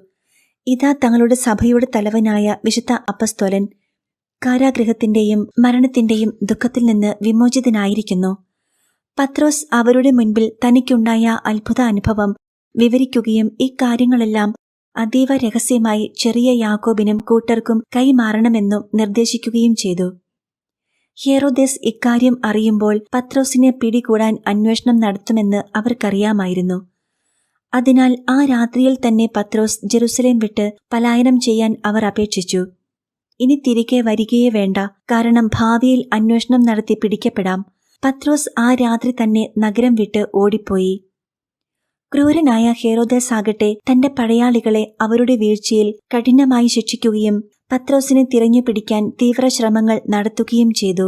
ഇതാ തങ്ങളുടെ സഭയുടെ തലവനായ വിശുദ്ധ അപ്പസ്തോലൻ കാരാഗൃഹത്തിന്റെയും മരണത്തിന്റെയും ദുഃഖത്തിൽ നിന്ന് വിമോചിതനായിരിക്കുന്നു. പത്രോസ് അവരുടെ മുൻപിൽ തനിക്കുണ്ടായ അത്ഭുത അനുഭവം വിവരിക്കുകയും ഇക്കാര്യങ്ങളെല്ലാം അതീവ രഹസ്യമായി ചെറിയ യാക്കോബിനും കൂട്ടർക്കും കൈമാറണമെന്നും നിർദ്ദേശിക്കുകയും ചെയ്തു. ഹെറോദേസ് ഇക്കാര്യം അറിയുമ്പോൾ പത്രോസിനെ പിടികൂടാൻ അന്വേഷണം നടത്തുമെന്ന് അവർക്കറിയാമായിരുന്നു. അതിനാൽ ആ രാത്രിയിൽ തന്നെ പത്രോസ് ജെറുസലേം വിട്ട് പലായനം ചെയ്യാൻ അവർ അപേക്ഷിച്ചു. ഇനി തിരികെ വരികയേ വേണ്ട, കാരണം ഭാവിയിൽ അന്വേഷണം നടത്തി പിടിക്കപ്പെടാം. പത്രോസ് ആ രാത്രി തന്നെ നഗരം വിട്ട് ഓടിപ്പോയി. ക്രൂരനായ ഹെറോദേസ് ആകട്ടെ തന്റെ പടയാളികളെ അവരുടെ വീഴ്ചയിൽ കഠിനമായി ശിക്ഷിക്കുകയും പത്രോസിനെ തിരഞ്ഞുപിടിക്കാൻ തീവ്രശ്രമങ്ങൾ നടത്തുകയും ചെയ്തു.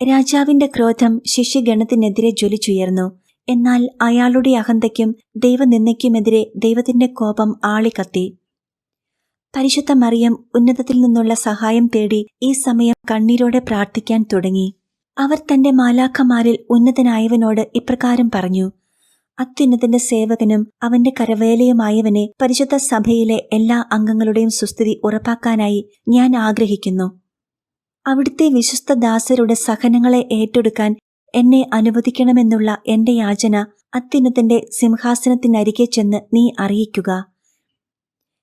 രാജാവിന്റെ ക്രോധം ശിഷ്യഗണത്തിനെതിരെ ജ്വലിച്ചുയർന്നു. എന്നാൽ അയാളുടെ അഹന്തയ്ക്കും ദൈവനിന്ദയ്ക്കുമെതിരെ ദൈവത്തിന്റെ കോപം ആളിക്കത്തി. പരിശുദ്ധ മറിയം ഉന്നതത്തിൽ നിന്നുള്ള സഹായം തേടി ഈ സമയം കണ്ണീരോടെ പ്രാർത്ഥിക്കാൻ തുടങ്ങി. അവർ തന്റെ മാലാഖമാരിൽ ഉന്നതനായവനോട് ഇപ്രകാരം പറഞ്ഞു: അത്യുന്നതന്റെ സേവകനും അവന്റെ കരവേലയുമായവനെ, പരിശുദ്ധ സഭയിലെ എല്ലാ അംഗങ്ങളുടെയും സുസ്ഥിതി ഉറപ്പാക്കാനായി ഞാൻ ആഗ്രഹിക്കുന്നു. അവിടുത്തെ വിശ്വസ്ത ദാസരുടെ സഹനങ്ങളെ ഏറ്റെടുക്കാൻ എന്നെ അനുവദിക്കണമെന്നുള്ള എന്റെ യാചന അത്യുന്നതന്റെ സിംഹാസനത്തിനരികെ ചെന്ന് നീ അറിയിക്കുക.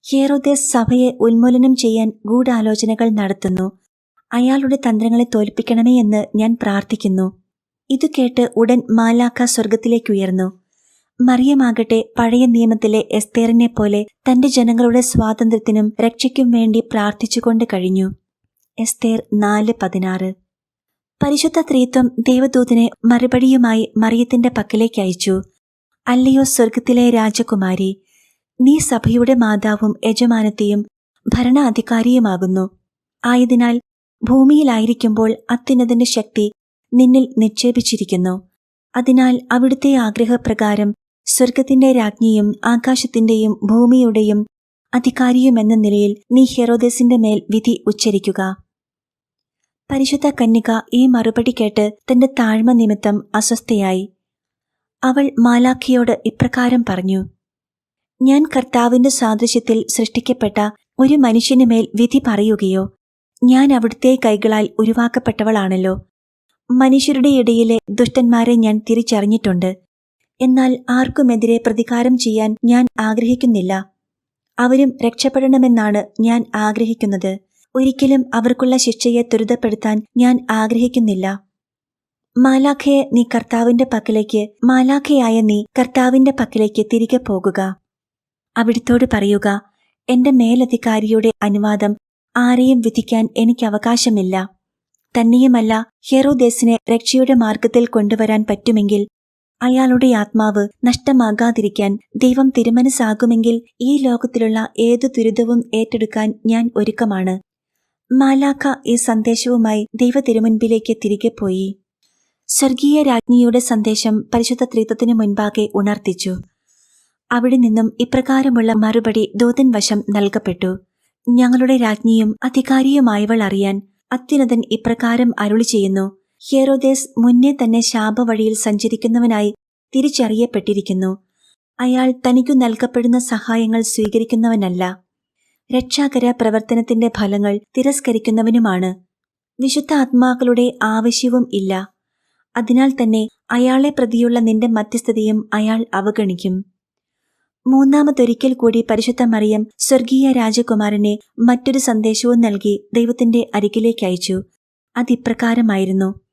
ഹേറോദേസ് സഭയെ ഉന്മൂലനം ചെയ്യാൻ ഗൂഢാലോചനകൾ നടത്തുന്നു. അയാളുടെ തന്ത്രങ്ങളെ തോൽപ്പിക്കണമേ എന്ന് ഞാൻ പ്രാർത്ഥിക്കുന്നു. ഇതു കേട്ട് ഉടൻ മാലാഖ സ്വർഗത്തിലേക്കുയർന്നു. മറിയമാകട്ടെ പഴയ നിയമത്തിലെ എസ്തേറിനെ പോലെ തന്റെ ജനങ്ങളുടെ സ്വാതന്ത്ര്യത്തിനും രക്ഷയ്ക്കും വേണ്ടി പ്രാർത്ഥിച്ചുകൊണ്ട് കഴിഞ്ഞു. എസ്തേർ 4:16. പരിശുദ്ധ ത്രിത്വം ദൈവദൂതനെ മറുപടിയുമായി മറിയത്തിന്റെ പക്കലേക്ക് അയച്ചു. അല്ലയോ സ്വർഗത്തിലെ രാജകുമാരി, നീ സഭയുടെ മാതാവും യജമാനത്തെയും ഭരണാധികാരിയുമാകുന്നു. ആയതിനാൽ ഭൂമിയിലായിരിക്കുമ്പോൾ അത്യുന്നതന്റെ ശക്തി നിന്നിൽ നിക്ഷേപിച്ചിരിക്കുന്നു. അതിനാൽ അവിടുത്തെ ആഗ്രഹപ്രകാരം സ്വർഗത്തിന്റെ രാജ്ഞിയും ആകാശത്തിന്റെയും ഭൂമിയുടെയും അധികാരിയുമെന്ന നിലയിൽ നീ ഹെറോദേസിന്റെ മേൽ വിധി ഉച്ചരിക്കുക. പരിശുദ്ധ കന്യക ഈ മറുപടി കേട്ട് തന്റെ താഴ്മ നിമിത്തം അസ്വസ്ഥയായി. അവൾ മാലാഖിയോട് ഇപ്രകാരം പറഞ്ഞു: ഞാൻ കർത്താവിന്റെ സാദൃശ്യത്തിൽ സൃഷ്ടിക്കപ്പെട്ട ഒരു മനുഷ്യനുമേൽ വിധി പറയുകയോ? ഞാൻ അവിടുത്തെ കൈകളാൽ ഉരുവാക്കപ്പെട്ടവളാണല്ലോ. മനുഷ്യരുടെ ഇടയിലെ ദുഷ്ടന്മാരെ ഞാൻ തിരിച്ചറിഞ്ഞിട്ടുണ്ട്. എന്നാൽ ആർക്കുമെതിരെ പ്രതികാരം ചെയ്യാൻ ഞാൻ ആഗ്രഹിക്കുന്നില്ല. അവരും രക്ഷപ്പെടണമെന്നാണ് ഞാൻ ആഗ്രഹിക്കുന്നത്. ഒരിക്കലും അവർക്കുള്ള ശിക്ഷയെ ത്വരിതപ്പെടുത്താൻ ഞാൻ ആഗ്രഹിക്കുന്നില്ല. മാലാഖയായ നീ കർത്താവിന്റെ പക്കലേക്ക് തിരികെ പോകുക. അവിടുത്തോട് പറയുക: എന്റെ മേലധികാരിയുടെ അനുവാദം ആരെയും വിധിക്കാൻ എനിക്ക് അവകാശമില്ല. തന്നെയുമല്ല, ഹെറോദേസിനെ രക്ഷയുടെ മാർഗത്തിൽ കൊണ്ടുവരാൻ പറ്റുമെങ്കിൽ, അയാളുടെ ആത്മാവ് നഷ്ടമാകാതിരിക്കാൻ ദൈവം തിരുമനസ്സാകുമെങ്കിൽ ഈ ലോകത്തിലുള്ള ഏതു ദുരിതവും ഏറ്റെടുക്കാൻ ഞാൻ ഒരുക്കമാണ്. മാലാഖ ഈ സന്ദേശവുമായി ദൈവ തിരുമുൻപിലേക്ക് തിരികെ പോയി. സ്വർഗീയ രാജ്ഞിയുടെ സന്ദേശം പരിശുദ്ധ ത്രിത്വത്തിനു മുൻപാകെ ഉണർത്തിച്ചു. അവിടെ നിന്നും ഇപ്രകാരമുള്ള മറുപടി ദൂതൻ വശം നൽകപ്പെട്ടു: ഞങ്ങളുടെ രാജ്ഞിയും അധികാരിയുമായവൾ അറിയാൻ അത്യുന്നതൻ ഇപ്രകാരം അരുളി ചെയ്യുന്നു: ഹെറോദേസ് മുന്നേ തന്നെ ശാപവഴിയിൽ സഞ്ചരിക്കുന്നവനായി തിരിച്ചറിയപ്പെട്ടിരിക്കുന്നു. അയാൾ തനിക്കു നൽകപ്പെടുന്ന സഹായങ്ങൾ സ്വീകരിക്കുന്നവനല്ല, രക്ഷാകര പ്രവർത്തനത്തിന്റെ ഫലങ്ങൾ തിരസ്കരിക്കുന്നവനുമാണ്. വിശുദ്ധ ആത്മാക്കളുടെ ആവശ്യവും ഇല്ല. അതിനാൽ തന്നെ അയാളെ പ്രതിയുള്ള നിന്റെ മധ്യസ്ഥതയും അയാൾ അവഗണിക്കും. മൂന്നാമതൊരിക്കൽ കൂടി പരിശുദ്ധ മറിയം സ്വർഗീയ രാജകുമാരനെ മറ്റൊരു സന്ദേശവും നൽകി ദൈവത്തിന്റെ അരികിലേക്ക് അയച്ചു. അതിപ്രകാരമായിരുന്നു: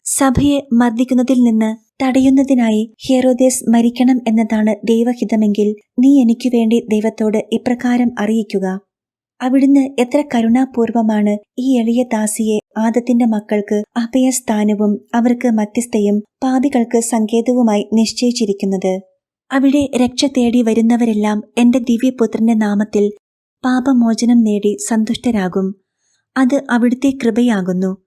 സഭയെ മർദ്ദിക്കുന്നതിൽ നിന്ന് തടയുന്നതിനായി ഹെറോദേസ് മരിക്കണം എന്നതാണ് ദൈവഹിതമെങ്കിൽ നീ എനിക്കു വേണ്ടി ദൈവത്തോട് ഇപ്രകാരം അറിയിക്കുക: അവിടുന്ന് എത്ര കരുണാപൂർവമാണ് ഈ എളിയ ദാസിയെ ആദത്തിന്റെ മക്കൾക്ക് അഭയസ്ഥാനവും അവർക്ക് മധ്യസ്ഥയും പാപികൾക്ക് സങ്കേതവുമായി നിശ്ചയിച്ചിരിക്കുന്നത്. അവിടെ രക്ഷ തേടി വരുന്നവരെല്ലാം എന്റെ ദിവ്യപുത്രന്റെ നാമത്തിൽ പാപമോചനം നേടി സന്തുഷ്ടരാകും. അത് അവിടുത്തെ കൃപയാകുന്നു.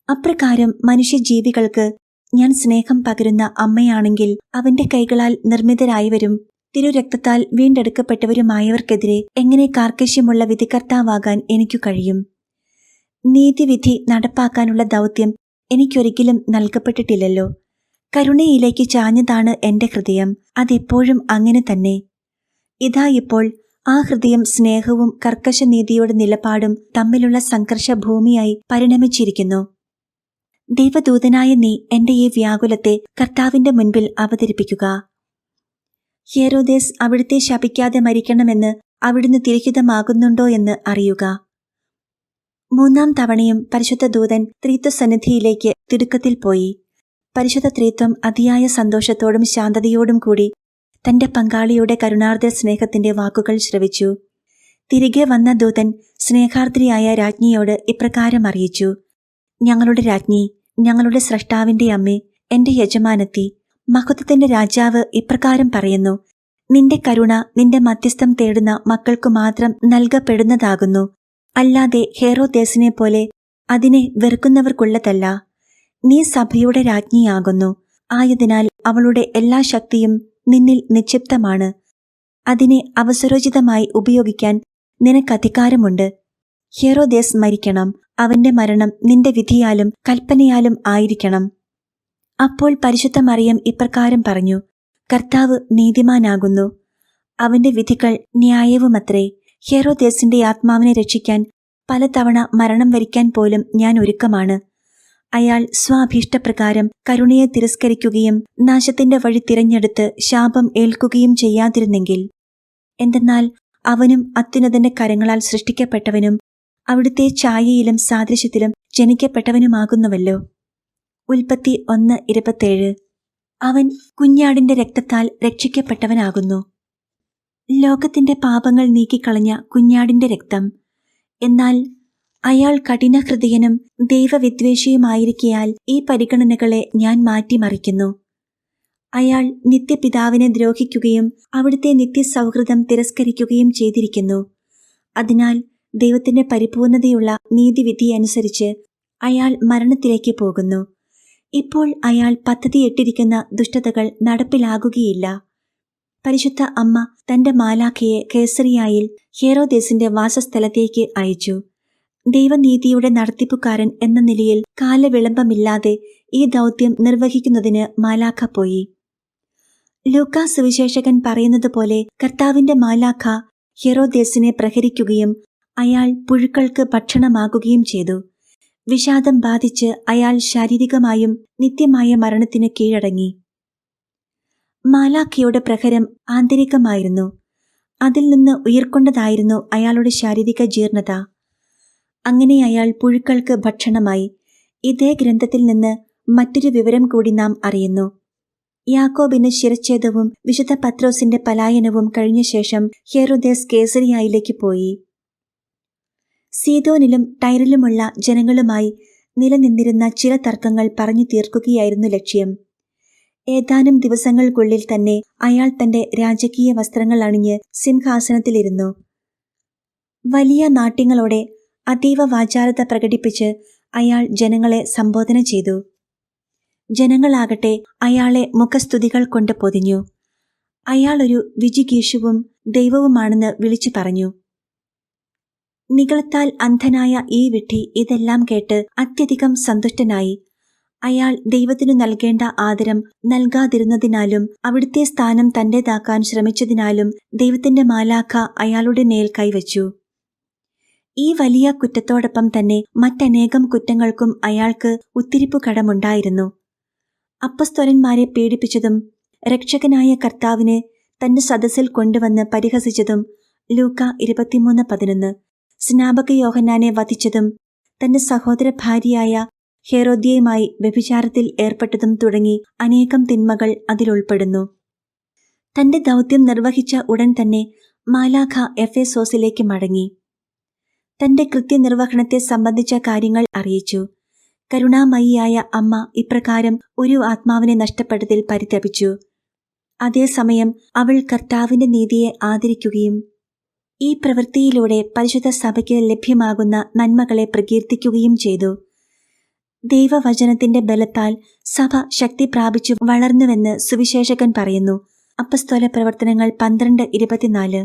അപ്രകാരം മനുഷ്യജീവികൾക്ക് ഞാൻ സ്നേഹം പകരുന്ന അമ്മയാണെങ്കിൽ, അവന്റെ കൈകളാൽ നിർമ്മിതരായവരും തിരുരക്തത്താൽ വീണ്ടെടുക്കപ്പെട്ടവരുമായവർക്കെതിരെ എങ്ങനെ കാർക്കശ്യമുള്ള വിധികർത്താവാകാൻ എനിക്കു കഴിയും? നീതിവിധി നടപ്പാക്കാനുള്ള ദൗത്യം എനിക്കൊരിക്കലും നൽകപ്പെട്ടിട്ടില്ലല്ലോ. കരുണയിലേക്ക് ചാഞ്ഞതാണ് എന്റെ ഹൃദയം. അതെപ്പോഴും അങ്ങനെ തന്നെ. ഇതാ ഇപ്പോൾ ആ ഹൃദയം സ്നേഹവും കർക്കശനീതിയുടെ നിലപാടും തമ്മിലുള്ള സംഘർഷഭൂമിയായി പരിണമിച്ചിരിക്കുന്നു. ദൈവദൂതനായ നീ എന്റെ ഈ വ്യാകുലത്തെ കർത്താവിന്റെ മുൻപിൽ അവതരിപ്പിക്കുക. ഹെറോദേസ് അവിടുത്തെ ശപിക്കാതെ മരിക്കണമെന്ന് അവിടുന്ന് തിരഹിതമാകുന്നുണ്ടോ എന്ന് അറിയുക. മൂന്നാം തവണയും പരിശുദ്ധ ദൂതൻ ത്രിത്വസന്നിധിയിലേക്ക് തിടുക്കത്തിൽ പോയി. പരിശുദ്ധ ത്രിത്വം അതിയായ സന്തോഷത്തോടും ശാന്തതയോടും കൂടി തന്റെ പങ്കാളിയുടെ കരുണാർദ്ര സ്നേഹത്തിന്റെ വാക്കുകൾ ശ്രവിച്ചു. തിരികെ വന്ന ദൂതൻ സ്നേഹാർദ്രയായ രാജ്ഞിയോട് ഇപ്രകാരം അറിയിച്ചു: ഞങ്ങളുടെ രാജ്ഞി, ഞങ്ങളുടെ സ്രഷ്ടാവിന്റെ അമ്മേ, എന്റെ യജമാനത്തി, മഹത്വത്തിന്റെ രാജാവ് ഇപ്രകാരം പറയുന്നു: നിന്റെ കരുണ നിന്റെ മധ്യസ്ഥം തേടുന്ന മക്കൾക്കു മാത്രം നൽകപ്പെടുന്നതാകുന്നു, അല്ലാതെ ഹെറോദേസിനെ പോലെ അതിനെ വെറുക്കുന്നവർക്കുള്ളതല്ല. നീ സഭയുടെ രാജ്ഞിയാകുന്നു. ആയതിനാൽ അവളുടെ എല്ലാ ശക്തിയും നിന്നിൽ നിക്ഷിപ്തമാണ്. അതിനെ അവസരോചിതമായി ഉപയോഗിക്കാൻ നിനക്കധികാരമുണ്ട്. ഹെറോദേസ് മരിക്കണം. അവന്റെ മരണം നിന്റെ വിധിയാലും കൽപ്പനയാലും ആയിരിക്കണം. അപ്പോൾ പരിശുദ്ധ മറിയം ഇപ്രകാരം പറഞ്ഞു: കർത്താവ് നീതിമാനാകുന്നു. അവന്റെ വിധികൾ ന്യായവുമത്രേ. ഹെരോദേസിന്റെ ആത്മാവിനെ രക്ഷിക്കാൻ പലതവണ മരണം വരിക്കാൻ പോലും ഞാൻ ഒരുക്കമാണ്. അയാൾ സ്വാഭീഷ്ടപ്രകാരം കരുണയെ തിരസ്കരിക്കുകയും നാശത്തിന്റെ വഴി തിരഞ്ഞെടുത്ത് ശാപം ഏൽക്കുകയും ചെയ്യാതിരുന്നെങ്കിൽ. എന്തെന്നാൽ അവനും അത്യുന്നതന്റെ കരങ്ങളാൽ സൃഷ്ടിക്കപ്പെട്ടവനും അവിടുത്തെ ഛായയിലും സാദൃശ്യത്തിലും ജനിക്കപ്പെട്ടവനുമാകുന്നുവല്ലോ. ഉൽപ്പത്തി 1:27. അവൻ കുഞ്ഞാടിന്റെ രക്തത്താൽ രക്ഷിക്കപ്പെട്ടവനാകുന്നു. ലോകത്തിന്റെ പാപങ്ങൾ നീക്കിക്കളഞ്ഞ കുഞ്ഞാടിന്റെ രക്തം. എന്നാൽ അയാൾ കഠിനഹൃദയനും ദൈവവിദ്വേഷിയുമായിരിക്കയാൽ ഈ പരിഗണനകളെ ഞാൻ മാറ്റിമറിക്കുന്നു. അയാൾ നിത്യപിതാവിനെ ദ്രോഹിക്കുകയും അവിടുത്തെ നിത്യസൗഹൃദം തിരസ്കരിക്കുകയും ചെയ്തിരിക്കുന്നു. അതിനാൽ ദൈവത്തിന്റെ പരിപൂർണതയുള്ള നീതിവിധി അനുസരിച്ച് അയാൾ മരണത്തിലേക്ക് പോകുന്നു. ഇപ്പോൾ അയാൾ പദ്ധതിയിട്ടിരിക്കുന്ന ദുഷ്ടതകൾ നടപ്പിലാകുകയില്ല. പരിശുദ്ധ അമ്മ തന്റെ മാലാഖയെ കേസറിയായിൽ ഹെരോദേസിന്റെ വാസസ്ഥലത്തേക്ക് അയച്ചു. ദൈവനീതിയുടെ നടത്തിപ്പുകാരൻ എന്ന നിലയിൽ കാലവിളംബമില്ലാതെ ഈ ദൗത്യം നിർവഹിക്കുന്നതിന് മാലാഖ പോയി. ലൂക്കാ സുവിശേഷകൻ പറയുന്നത് പോലെ കർത്താവിന്റെ മാലാഖ ഹെരോദേസിനെ പ്രഹരിക്കുകയും അയാൾ പുഴുക്കൾക്ക് ഭക്ഷണമാകുകയും ചെയ്തു. വിഷാദം ബാധിച്ച് അയാൾ ശാരീരികമായും നിത്യമായ മരണത്തിന് കീഴടങ്ങി. മാലാഖയുടെ പ്രഹരം ആന്തരികമായിരുന്നു. അതിൽ നിന്ന് ഉയർക്കൊണ്ടതായിരുന്നു അയാളുടെ ശാരീരിക ജീർണത. അങ്ങനെ അയാൾ പുഴുക്കൾക്ക് ഭക്ഷണമായി. ഇതേ ഗ്രന്ഥത്തിൽ നിന്ന് മറ്റൊരു വിവരം കൂടി നാം അറിയുന്നു. യാക്കോബിന് ശിരച്ഛേദവും വിശുദ്ധ പത്രോസിന്റെ പലായനവും കഴിഞ്ഞ ശേഷം ഹെരോദേസ് കേസറിയായിലേക്ക് പോയി. സീദോനിലും ടൈറിലുമുള്ള ജനങ്ങളുമായി നിലനിന്നിരുന്ന ചില തർക്കങ്ങൾ പറഞ്ഞു തീർക്കുകയായിരുന്നു ലക്ഷ്യം. ഏതാനും ദിവസങ്ങൾക്കുള്ളിൽ തന്നെ അയാൾ തന്റെ രാജകീയ വസ്ത്രങ്ങൾ അണിഞ്ഞ് സിംഹാസനത്തിലിരുന്നു. വലിയ നാട്യങ്ങളോടെ അതീവ വാചാലത പ്രകടിപ്പിച്ച് അയാൾ ജനങ്ങളെ സംബോധന ചെയ്തു. ജനങ്ങളാകട്ടെ അയാളെ മുഖസ്തുതികൾ കൊണ്ട് പൊതിഞ്ഞു. അയാൾ ഒരു വിജിഗീഷുവും ദൈവവുമാണെന്ന് വിളിച്ചു പറഞ്ഞു. നിഗളത്താൽ അന്ധനായ ഈ വിഡ്ഢി ഇതെല്ലാം കേട്ട് അത്യധികം സന്തുഷ്ടനായി. അയാൾ ദൈവത്തിനു നൽകേണ്ട ആദരം നൽകാതിരുന്നതിനാലും അവിടുത്തെ സ്ഥാനം തന്റേതാക്കാൻ ശ്രമിച്ചതിനാലും ദൈവത്തിന്റെ മാലാഖ അയാളുടെ മേൽ കൈവച്ചു. ഈ വലിയ കുറ്റത്തോടൊപ്പം തന്നെ മറ്റനേകം കുറ്റങ്ങൾക്കും അയാൾക്ക് ഉത്തിരിപ്പു കടമുണ്ടായിരുന്നു. അപ്പസ്തോലന്മാരെ പീഡിപ്പിച്ചതും രക്ഷകനായ കർത്താവിനെ തന്റെ സദസ്സിൽ കൊണ്ടുവന്ന് പരിഹസിച്ചതും ലൂക്ക 23:11, സ്നാപക യോഹന്നാനെ വധിച്ചതും തന്റെ സഹോദര ഭാര്യയായ ഹെരോദ്യയുമായി വ്യഭിചാരത്തിൽ ഏർപ്പെട്ടതും തുടങ്ങി അനേകം തിന്മകൾ അതിലുൾപ്പെടുന്നു. തന്റെ ദൗത്യം നിർവഹിച്ച ഉടൻ തന്നെ മാലാഖ എഫേസോസിലേക്ക് മടങ്ങി. തന്റെ കൃത്യനിർവഹണത്തെ സംബന്ധിച്ച കാര്യങ്ങൾ അറിയിച്ചു. കരുണാമയിയായ അമ്മ ഇപ്രകാരം ഒരു ആത്മാവിനെ നഷ്ടപ്പെട്ടതിൽ പരിതപിച്ചു. അതേസമയം അവൾ കർത്താവിന്റെ നീതിയെ ആദരിക്കുകയും ഈ പ്രവൃത്തിയിലൂടെ പരിശുദ്ധ സഭയ്ക്ക് ലഭ്യമാകുന്ന നന്മകളെ പ്രകീർത്തിക്കുകയും ചെയ്തു. ദൈവവചനത്തിന്റെ ബലത്താൽ സഭ ശക്തി പ്രാപിച്ചു വളർന്നുവെന്ന് സുവിശേഷകൻ പറയുന്നു. അപ്പസ്തോല പ്രവർത്തനങ്ങൾ 12:24.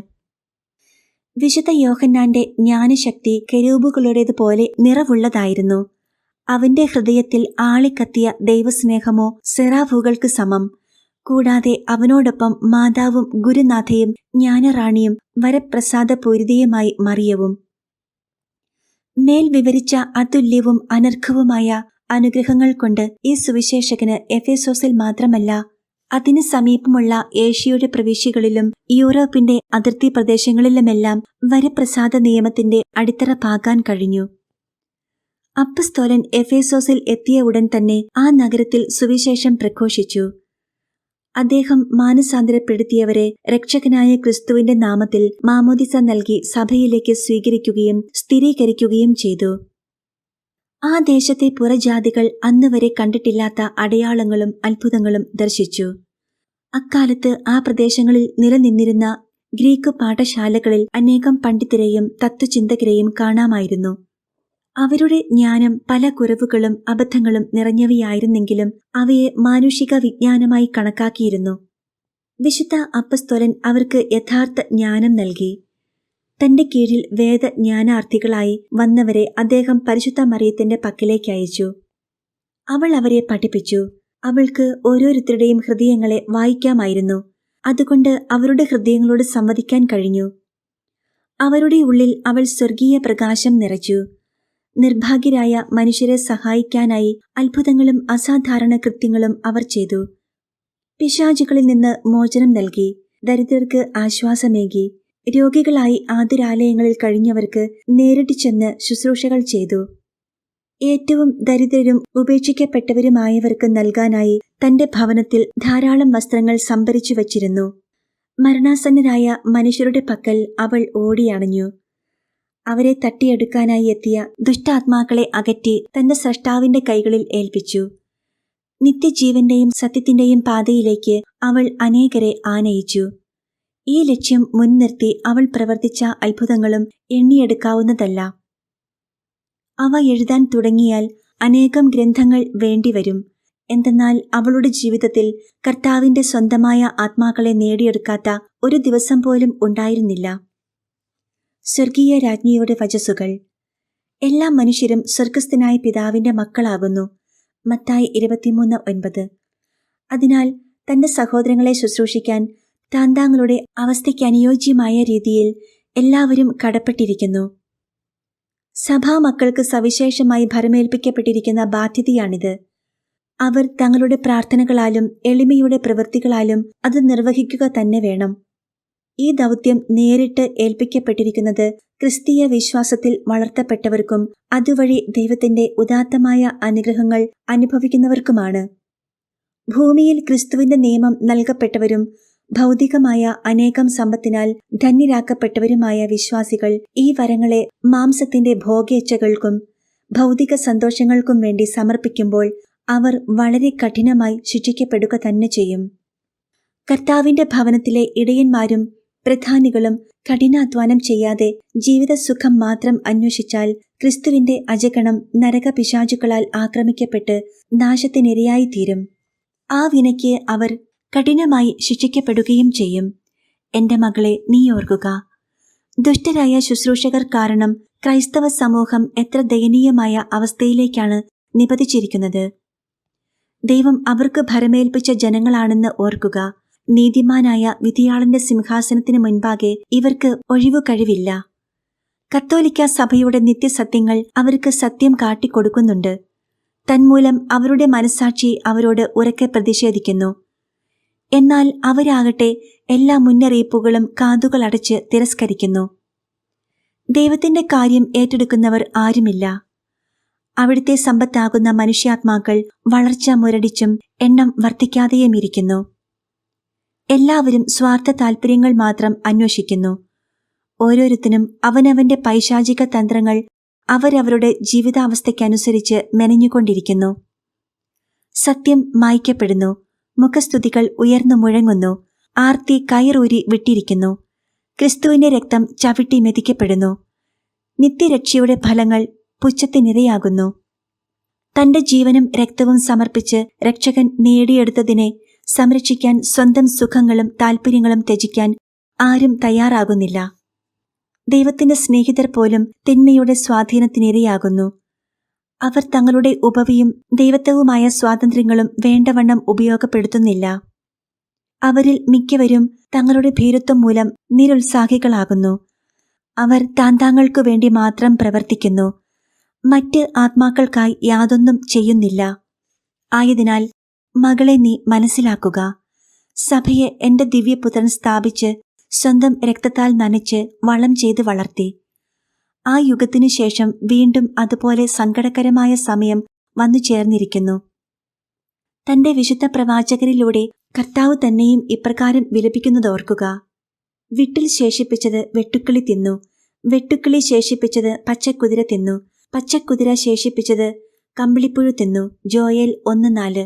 വിശുദ്ധ യോഹന്നാന്റെ ജ്ഞാനശക്തി കെരൂബുകളുടേതുപോലെ നിറവുള്ളതായിരുന്നു. അവന്റെ ഹൃദയത്തിൽ ആളിക്കത്തിയ ദൈവസ്നേഹമോ സെറാഫുകൾക്ക് സമം. കൂടാതെ അവനോടൊപ്പം മാതാവും ഗുരുനാഥയും ജ്ഞാനറാണിയും വരപ്രസാദപൂരിതയുമായി മറിയവും. മേൽ വിവരിച്ച അതുല്യവും അനർഘവുമായ അനുഗ്രഹങ്ങൾ കൊണ്ട് ഈ സുവിശേഷകന് എഫേസോസിൽ മാത്രമല്ല അതിന് സമീപമുള്ള ഏഷ്യയുടെ പ്രവിശ്യകളിലും യൂറോപ്പിന്റെ അതിർത്തി പ്രദേശങ്ങളിലുമെല്ലാം വരപ്രസാദ നിയമത്തിന്റെ അടിത്തറ പാകാൻ കഴിഞ്ഞു. അപ്പസ്തോലൻ എഫേസോസിൽ എത്തിയ ഉടൻ തന്നെ ആ നഗരത്തിൽ സുവിശേഷം പ്രഘോഷിച്ചു. അദ്ദേഹം മാനസാന്തരപ്പെടുത്തിയവരെ രക്ഷകനായ ക്രിസ്തുവിന്റെ നാമത്തിൽ മാമോദിസ നൽകി സഭയിലേക്ക് സ്വീകരിക്കുകയും സ്ഥിരീകരിക്കുകയും ചെയ്തു. ആ ദേശത്തെ പുറജാതികൾ അന്നുവരെ കണ്ടിട്ടില്ലാത്ത അടയാളങ്ങളും അത്ഭുതങ്ങളും ദർശിച്ചു. അക്കാലത്ത് ആ പ്രദേശങ്ങളിൽ നിലനിന്നിരുന്ന ഗ്രീക്ക് പാഠശാലകളിൽ അനേകം പണ്ഡിതരെയും തത്വചിന്തകരെയും കാണാമായിരുന്നു. അവരുടെ ജ്ഞാനം പല കുറവുകളും അബദ്ധങ്ങളും നിറഞ്ഞവയായിരുന്നെങ്കിലും അവയെ മാനുഷിക വിജ്ഞാനമായി കണക്കാക്കിയിരുന്നു. വിശുദ്ധ അപ്പസ്തോലൻ അവർക്ക് യഥാർത്ഥ ജ്ഞാനം നൽകി. തന്റെ കീഴിൽ വേദജ്ഞാനാർത്ഥികളായി വന്നവരെ അദ്ദേഹം പരിശുദ്ധ മറിയത്തിന്റെ പക്കലേക്ക് അയച്ചു. അവൾ അവരെ പഠിപ്പിച്ചു. അവൾക്ക് ഓരോരുത്തരുടെയും ഹൃദയങ്ങളെ വായിക്കാമായിരുന്നു. അതുകൊണ്ട് അവരുടെ ഹൃദയങ്ങളോട് സംവദിക്കാൻ കഴിഞ്ഞു. അവരുടെ ഉള്ളിൽ അവൾ സ്വർഗീയ പ്രകാശം നിറച്ചു. നിർഭാഗ്യരായ മനുഷ്യരെ സഹായിക്കാനായി അത്ഭുതങ്ങളും അസാധാരണ കൃത്യങ്ങളും അവർ ചെയ്തു. പിശാചുകളിൽ നിന്ന് മോചനം നൽകി, ദരിദ്രർക്ക് ആശ്വാസമേകി, രോഗികളായി ആതുരാലയങ്ങളിൽ കഴിഞ്ഞവർക്ക് നേരിട്ട് ചെന്ന് ശുശ്രൂഷകൾ ചെയ്തു. ഏറ്റവും ദരിദ്രരും ഉപേക്ഷിക്കപ്പെട്ടവരുമായവർക്ക് നൽകാനായി തന്റെ ഭവനത്തിൽ ധാരാളം വസ്ത്രങ്ങൾ സംഭരിച്ചു വച്ചിരുന്നു. മരണാസന്നരായ മനുഷ്യരുടെ പക്കൽ അവൾ ഓടിയണഞ്ഞു. അവരെ തട്ടിയെടുക്കാനായി എത്തിയ ദുഷ്ടാത്മാക്കളെ അകറ്റി തന്റെ സ്രഷ്ടാവിന്റെ കൈകളിൽ ഏൽപ്പിച്ചു. നിത്യജീവന്റെയും സത്യത്തിന്റെയും പാതയിലേക്ക് അവൾ അനേകരെ ആനയിച്ചു. ഈ ലക്ഷ്യം മുൻനിർത്തി അവൾ പ്രവർത്തിച്ച അത്ഭുതങ്ങളും എണ്ണിയെടുക്കാവുന്നതല്ല. അവ എഴുതാൻ തുടങ്ങിയാൽ അനേകം ഗ്രന്ഥങ്ങൾ വേണ്ടിവരും. എന്തെന്നാൽ അവളുടെ ജീവിതത്തിൽ കർത്താവിന്റെ സ്വന്തമായ ആത്മാക്കളെ നേടിയെടുക്കാത്ത ഒരു ദിവസം പോലും ഉണ്ടായിരുന്നില്ല. സ്വർഗീയ രാജ്ഞിയുടെ വചസ്സുകൾ. എല്ലാ മനുഷ്യരും സ്വർഗസ്ഥനായ പിതാവിന്റെ മക്കളാകുന്നു. മത്തായി 23:9. അതിനാൽ തന്റെ സഹോദരങ്ങളെ ശുശ്രൂഷിക്കാൻ താന്താങ്ങളുടെ അവസ്ഥയ്ക്ക് അനുയോജ്യമായ രീതിയിൽ എല്ലാവരും കടപ്പെട്ടിരിക്കുന്നു. സഭാമക്കൾക്ക് സവിശേഷമായി ഭരമേൽപ്പിക്കപ്പെട്ടിരിക്കുന്ന ബാധ്യതയാണിത്. അവർ തങ്ങളുടെ പ്രാർത്ഥനകളാലും എളിമയുടെ പ്രവൃത്തികളാലും അത് നിർവഹിക്കുക തന്നെ വേണം. ഈ ദൗത്യം നേരിട്ട് ഏൽപ്പിക്കപ്പെട്ടിരിക്കുന്നത് ക്രിസ്തീയ വിശ്വാസത്തിൽ വളർത്തപ്പെട്ടവർക്കും അതുവഴി ദൈവത്തിന്റെ ഉദാത്തമായ അനുഗ്രഹങ്ങൾ അനുഭവിക്കുന്നവർക്കുമാണ്. ഭൂമിയിൽ ക്രിസ്തുവിന്റെ നിയമം നൽകപ്പെട്ടവരും ഭൗതികമായ അനേകം സമ്പത്തിനാൽ ധന്യരാക്കപ്പെട്ടവരുമായ വിശ്വാസികൾ ഈ വരങ്ങളെ മാംസത്തിന്റെ ഭോഗേച്ഛകൾക്കും ഭൗതിക സന്തോഷങ്ങൾക്കും വേണ്ടി സമർപ്പിക്കുമ്പോൾ അവർ വളരെ കഠിനമായി ശിക്ഷിക്കപ്പെടുക തന്നെ ചെയ്യും. കർത്താവിന്റെ ഭവനത്തിലെ ഇടയന്മാരും പ്രധാനികളും കഠിനാധ്വാനം ചെയ്യാതെ ജീവിതസുഖം മാത്രം അന്വേഷിച്ചാൽ ക്രിസ്തുവിന്റെ അജഗണം നരകപിശാചുക്കളാൽ ആക്രമിക്കപ്പെട്ട് നാശത്തിനിരയായിത്തീരും. ആ വിനയ്ക്ക് അവർ കഠിനമായി ശിക്ഷിക്കപ്പെടുകയും ചെയ്യും. എന്റെ മകളെ, നീ ഓർക്കുക, ദുഷ്ടരായ ശുശ്രൂഷകർ കാരണം ക്രൈസ്തവ സമൂഹം എത്ര ദയനീയമായ അവസ്ഥയിലേക്കാണ് നിപതിച്ചിരിക്കുന്നത്. ദൈവം അവർക്ക് ഭരമേൽപ്പിച്ച ജനങ്ങളാണെന്ന് ഓർക്കുക. നീതിമാനായ വിധിയാളന്റെ സിംഹാസനത്തിന് മുൻപാകെ ഇവർക്ക് ഒഴിവു കഴിവില്ല. കത്തോലിക്ക സഭയുടെ നിത്യസത്യങ്ങൾ അവർക്ക് സത്യം കാട്ടിക്കൊടുക്കുന്നുണ്ട്. തന്മൂലം അവരുടെ മനസ്സാക്ഷി അവരോട് ഉറക്കെ പ്രതിഷേധിക്കുന്നു. എന്നാൽ അവരാകട്ടെ എല്ലാ മുന്നറിയിപ്പുകളും കാതുകളടച്ച് തിരസ്കരിക്കുന്നു. ദൈവത്തിന്റെ കാര്യം ഏറ്റെടുക്കുന്നവർ ആരുമില്ല. അവിടുത്തെ സമ്പത്താകുന്ന മനുഷ്യാത്മാക്കൾ വളർച്ച മുരടിച്ചും എണ്ണം വർദ്ധിക്കാതെയുമിരിക്കുന്നു. എല്ലാവരും സ്വാർത്ഥ താൽപര്യങ്ങൾ മാത്രം അന്വേഷിക്കുന്നു. ഓരോരുത്തരും അവനവന്റെ പൈശാചിക തന്ത്രങ്ങൾ അവരവരുടെ ജീവിതാവസ്ഥയ്ക്കനുസരിച്ച് മെനഞ്ഞുകൊണ്ടിരിക്കുന്നു. സത്യം മായ്ക്കപ്പെടുന്നു. മുഖസ്തുതികൾ ഉയർന്നു മുഴങ്ങുന്നു. ആർത്തി കയറൂരി വിട്ടിരിക്കുന്നു. ക്രിസ്തുവിന്റെ രക്തം ചവിട്ടി മെതിക്കപ്പെടുന്നു. നിത്യരക്ഷയുടെ ഫലങ്ങൾ പുച്ഛത്തിനിരയാകുന്നു. തന്റെ ജീവനും രക്തവും സമർപ്പിച്ച് രക്ഷകൻ നേടിയെടുത്തതിനെ സംരക്ഷിക്കാൻ സ്വന്തം സുഖങ്ങളും താൽപര്യങ്ങളും ത്യജിക്കാൻ ആരും തയ്യാറാകുന്നില്ല. ദൈവത്തിന്റെ സ്നേഹിതർ പോലും തിന്മയുടെ സ്വാധീനത്തിനിരയാകുന്നു. അവർ തങ്ങളുടെ ഉപവിയും ദൈവത്വവുമായ സ്വാതന്ത്ര്യങ്ങളും വേണ്ടവണ്ണം ഉപയോഗപ്പെടുത്തുന്നില്ല. അവരിൽ മിക്കവരും തങ്ങളുടെ ഭീരുത്വം മൂലം നിരുത്സാഹികളാകുന്നു. അവർ താന്താങ്ങൾക്കു വേണ്ടി മാത്രം പ്രവർത്തിക്കുന്നു. മറ്റ് ആത്മാക്കൾക്കായി യാതൊന്നും ചെയ്യുന്നില്ല. ആയതിനാൽ മകളെ, നീ മനസ്സിലാക്കുക. സഭയെ എന്റെ ദിവ്യപുത്രൻ സ്ഥാപിച്ച് സ്വന്തം രക്തത്താൽ നനച്ച് വളം ചെയ്ത് വളർത്തി. ആ യുഗത്തിനു ശേഷം വീണ്ടും അതുപോലെ സങ്കടകരമായ സമയം വന്നു ചേർന്നിരിക്കുന്നു. തന്റെ വിശുദ്ധ പ്രവാചകരിലൂടെ കർത്താവ് തന്നെയും ഇപ്രകാരം വിലപിക്കുന്നതോർക്കുക. വിട്ടിൽ ശേഷിപ്പിച്ചത് വെട്ടുക്കിളി തിന്നു, വെട്ടുക്കിളി ശേഷിപ്പിച്ചത് പച്ചക്കുതിര തിന്നു, പച്ചക്കുതിര ശേഷിപ്പിച്ചത് കമ്പിളിപ്പുഴു തിന്നു. ജോയേൽ 1:4.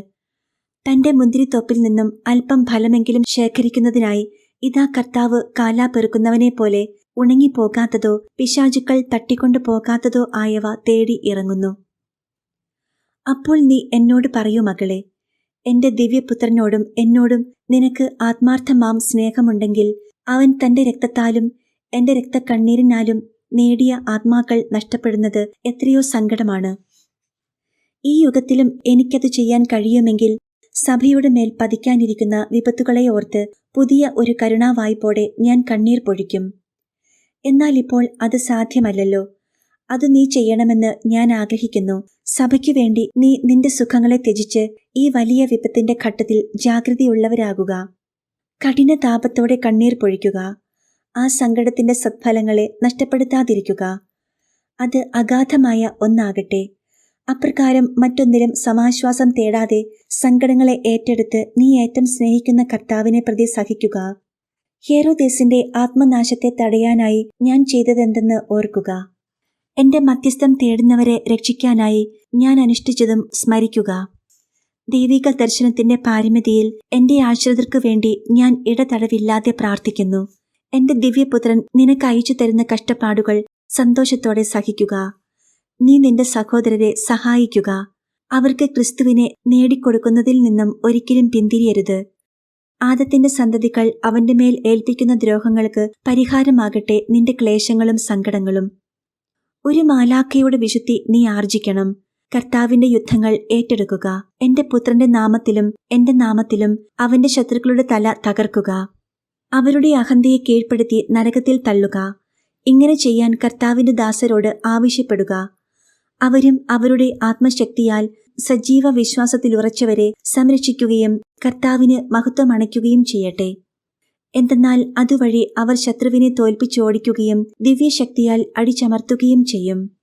തന്റെ മുന്തിരിത്തോപ്പിൽ നിന്നും അല്പം ഫലമെങ്കിലും ശേഖരിക്കുന്നതിനായി ഇതാ കർത്താവ് കാലാപെറുക്കുന്നവനെ പോലെ ഉണങ്ങിപ്പോകാത്തതോ പിശാചുക്കൾ തട്ടിക്കൊണ്ടു പോകാത്തതോ ആയവ തേടി ഇറങ്ങുന്നു. അപ്പോൾ നീ എന്നോട് പറയൂ, മകളെ, എന്റെ ദിവ്യപുത്രനോടും എന്നോടും നിനക്ക് ആത്മാർത്ഥമാം സ്നേഹമുണ്ടെങ്കിൽ അവൻ തന്റെ രക്തത്താലും എന്റെ രക്തക്കണ്ണീരിനാലും നേടിയ ആത്മാക്കൾ നഷ്ടപ്പെടുന്നത് എത്രയോ സങ്കടമാണ്. ഈ യുഗത്തിലും എനിക്കത് ചെയ്യാൻ കഴിയുമെങ്കിൽ സഭയുടെ മേൽ പതിക്കാനിരിക്കുന്ന വിപത്തുകളെ ഓർത്ത് പുതിയ ഒരു കരുണാവായ്പോടെ ഞാൻ കണ്ണീർ പൊഴിക്കും. എന്നാൽ ഇപ്പോൾ അത് സാധ്യമല്ലല്ലോ. അത് നീ ചെയ്യണമെന്ന് ഞാൻ ആഗ്രഹിക്കുന്നു. സഭയ്ക്കു വേണ്ടി നീ നിന്റെ സുഖങ്ങളെ ത്യജിച്ച് ഈ വലിയ വിപത്തിന്റെ ഘട്ടത്തിൽ ജാഗ്രതയുള്ളവരാകുക. കഠിന താപത്തോടെ കണ്ണീർ പൊഴിക്കുക. ആ സങ്കടത്തിന്റെ സത്ഫലങ്ങളെ നഷ്ടപ്പെടുത്താതിരിക്കുക. അത് അഗാധമായ ഒന്നാകട്ടെ. അപ്രകാരം മറ്റൊന്നിലും സമാശ്വാസം തേടാതെ സങ്കടങ്ങളെ ഏറ്റെടുത്ത് നീ ഏറ്റവും സ്നേഹിക്കുന്ന കർത്താവിനെ പ്രതി സഹിക്കുക. ഹേരോദേസിന്റെ ആത്മനാശത്തെ തടയാനായി ഞാൻ ചെയ്തതെന്തെന്ന് ഓർക്കുക. എന്റെ മധ്യസ്ഥം തേടുന്നവരെ രക്ഷിക്കാനായി ഞാൻ അനുഷ്ഠിച്ചതും സ്മരിക്കുക. ദൈവിക ദർശനത്തിന്റെ പാരമ്യതയിൽ എന്റെ ആശ്രിതർക്കു വേണ്ടി ഞാൻ ഇടതടവില്ലാതെ പ്രാർത്ഥിക്കുന്നു. എന്റെ ദിവ്യപുത്രൻ നിനക്ക് അയച്ചു തരുന്ന കഷ്ടപ്പാടുകൾ സന്തോഷത്തോടെ സഹിക്കുക. നീ നിന്റെ സഹോദരരെ സഹായിക്കുക. അവർക്ക് ക്രിസ്തുവിനെ നേടിക്കൊടുക്കുന്നതിൽ നിന്നും ഒരിക്കലും പിന്തിരിയരുത്. ആദത്തിന്റെ സന്തതികൾ അവന്റെ മേൽ ഏൽപ്പിക്കുന്ന ദ്രോഹങ്ങൾക്ക് പരിഹാരമാകട്ടെ നിന്റെ ക്ലേശങ്ങളും സങ്കടങ്ങളും. ഒരു മാലാഖയുടെ വിശുദ്ധി നീ ആർജിക്കണം. കർത്താവിന്റെ യുദ്ധങ്ങൾ ഏറ്റെടുക്കുക. എന്റെ പുത്രന്റെ നാമത്തിലും എന്റെ നാമത്തിലും അവന്റെ ശത്രുക്കളുടെ തല തകർക്കുക. അവരുടെ അഹന്തയെ കീഴ്പ്പെടുത്തി നരകത്തിൽ തള്ളുക. ഇങ്ങനെ ചെയ്യാൻ കർത്താവിന്റെ ദാസരോട് ആവശ്യപ്പെടുക. അവരും അവരുടെ ആത്മശക്തിയാൽ സജീവ വിശ്വാസത്തിലുറച്ചവരെ സംരക്ഷിക്കുകയും കർത്താവിന് മഹത്വമണയ്ക്കുകയും ചെയ്യട്ടെ. എന്തെന്നാൽ അതുവഴി അവർ ശത്രുവിനെ തോൽപ്പിച്ചോടിക്കുകയും ദിവ്യശക്തിയാൽ അടിച്ചമർത്തുകയും ചെയ്യും.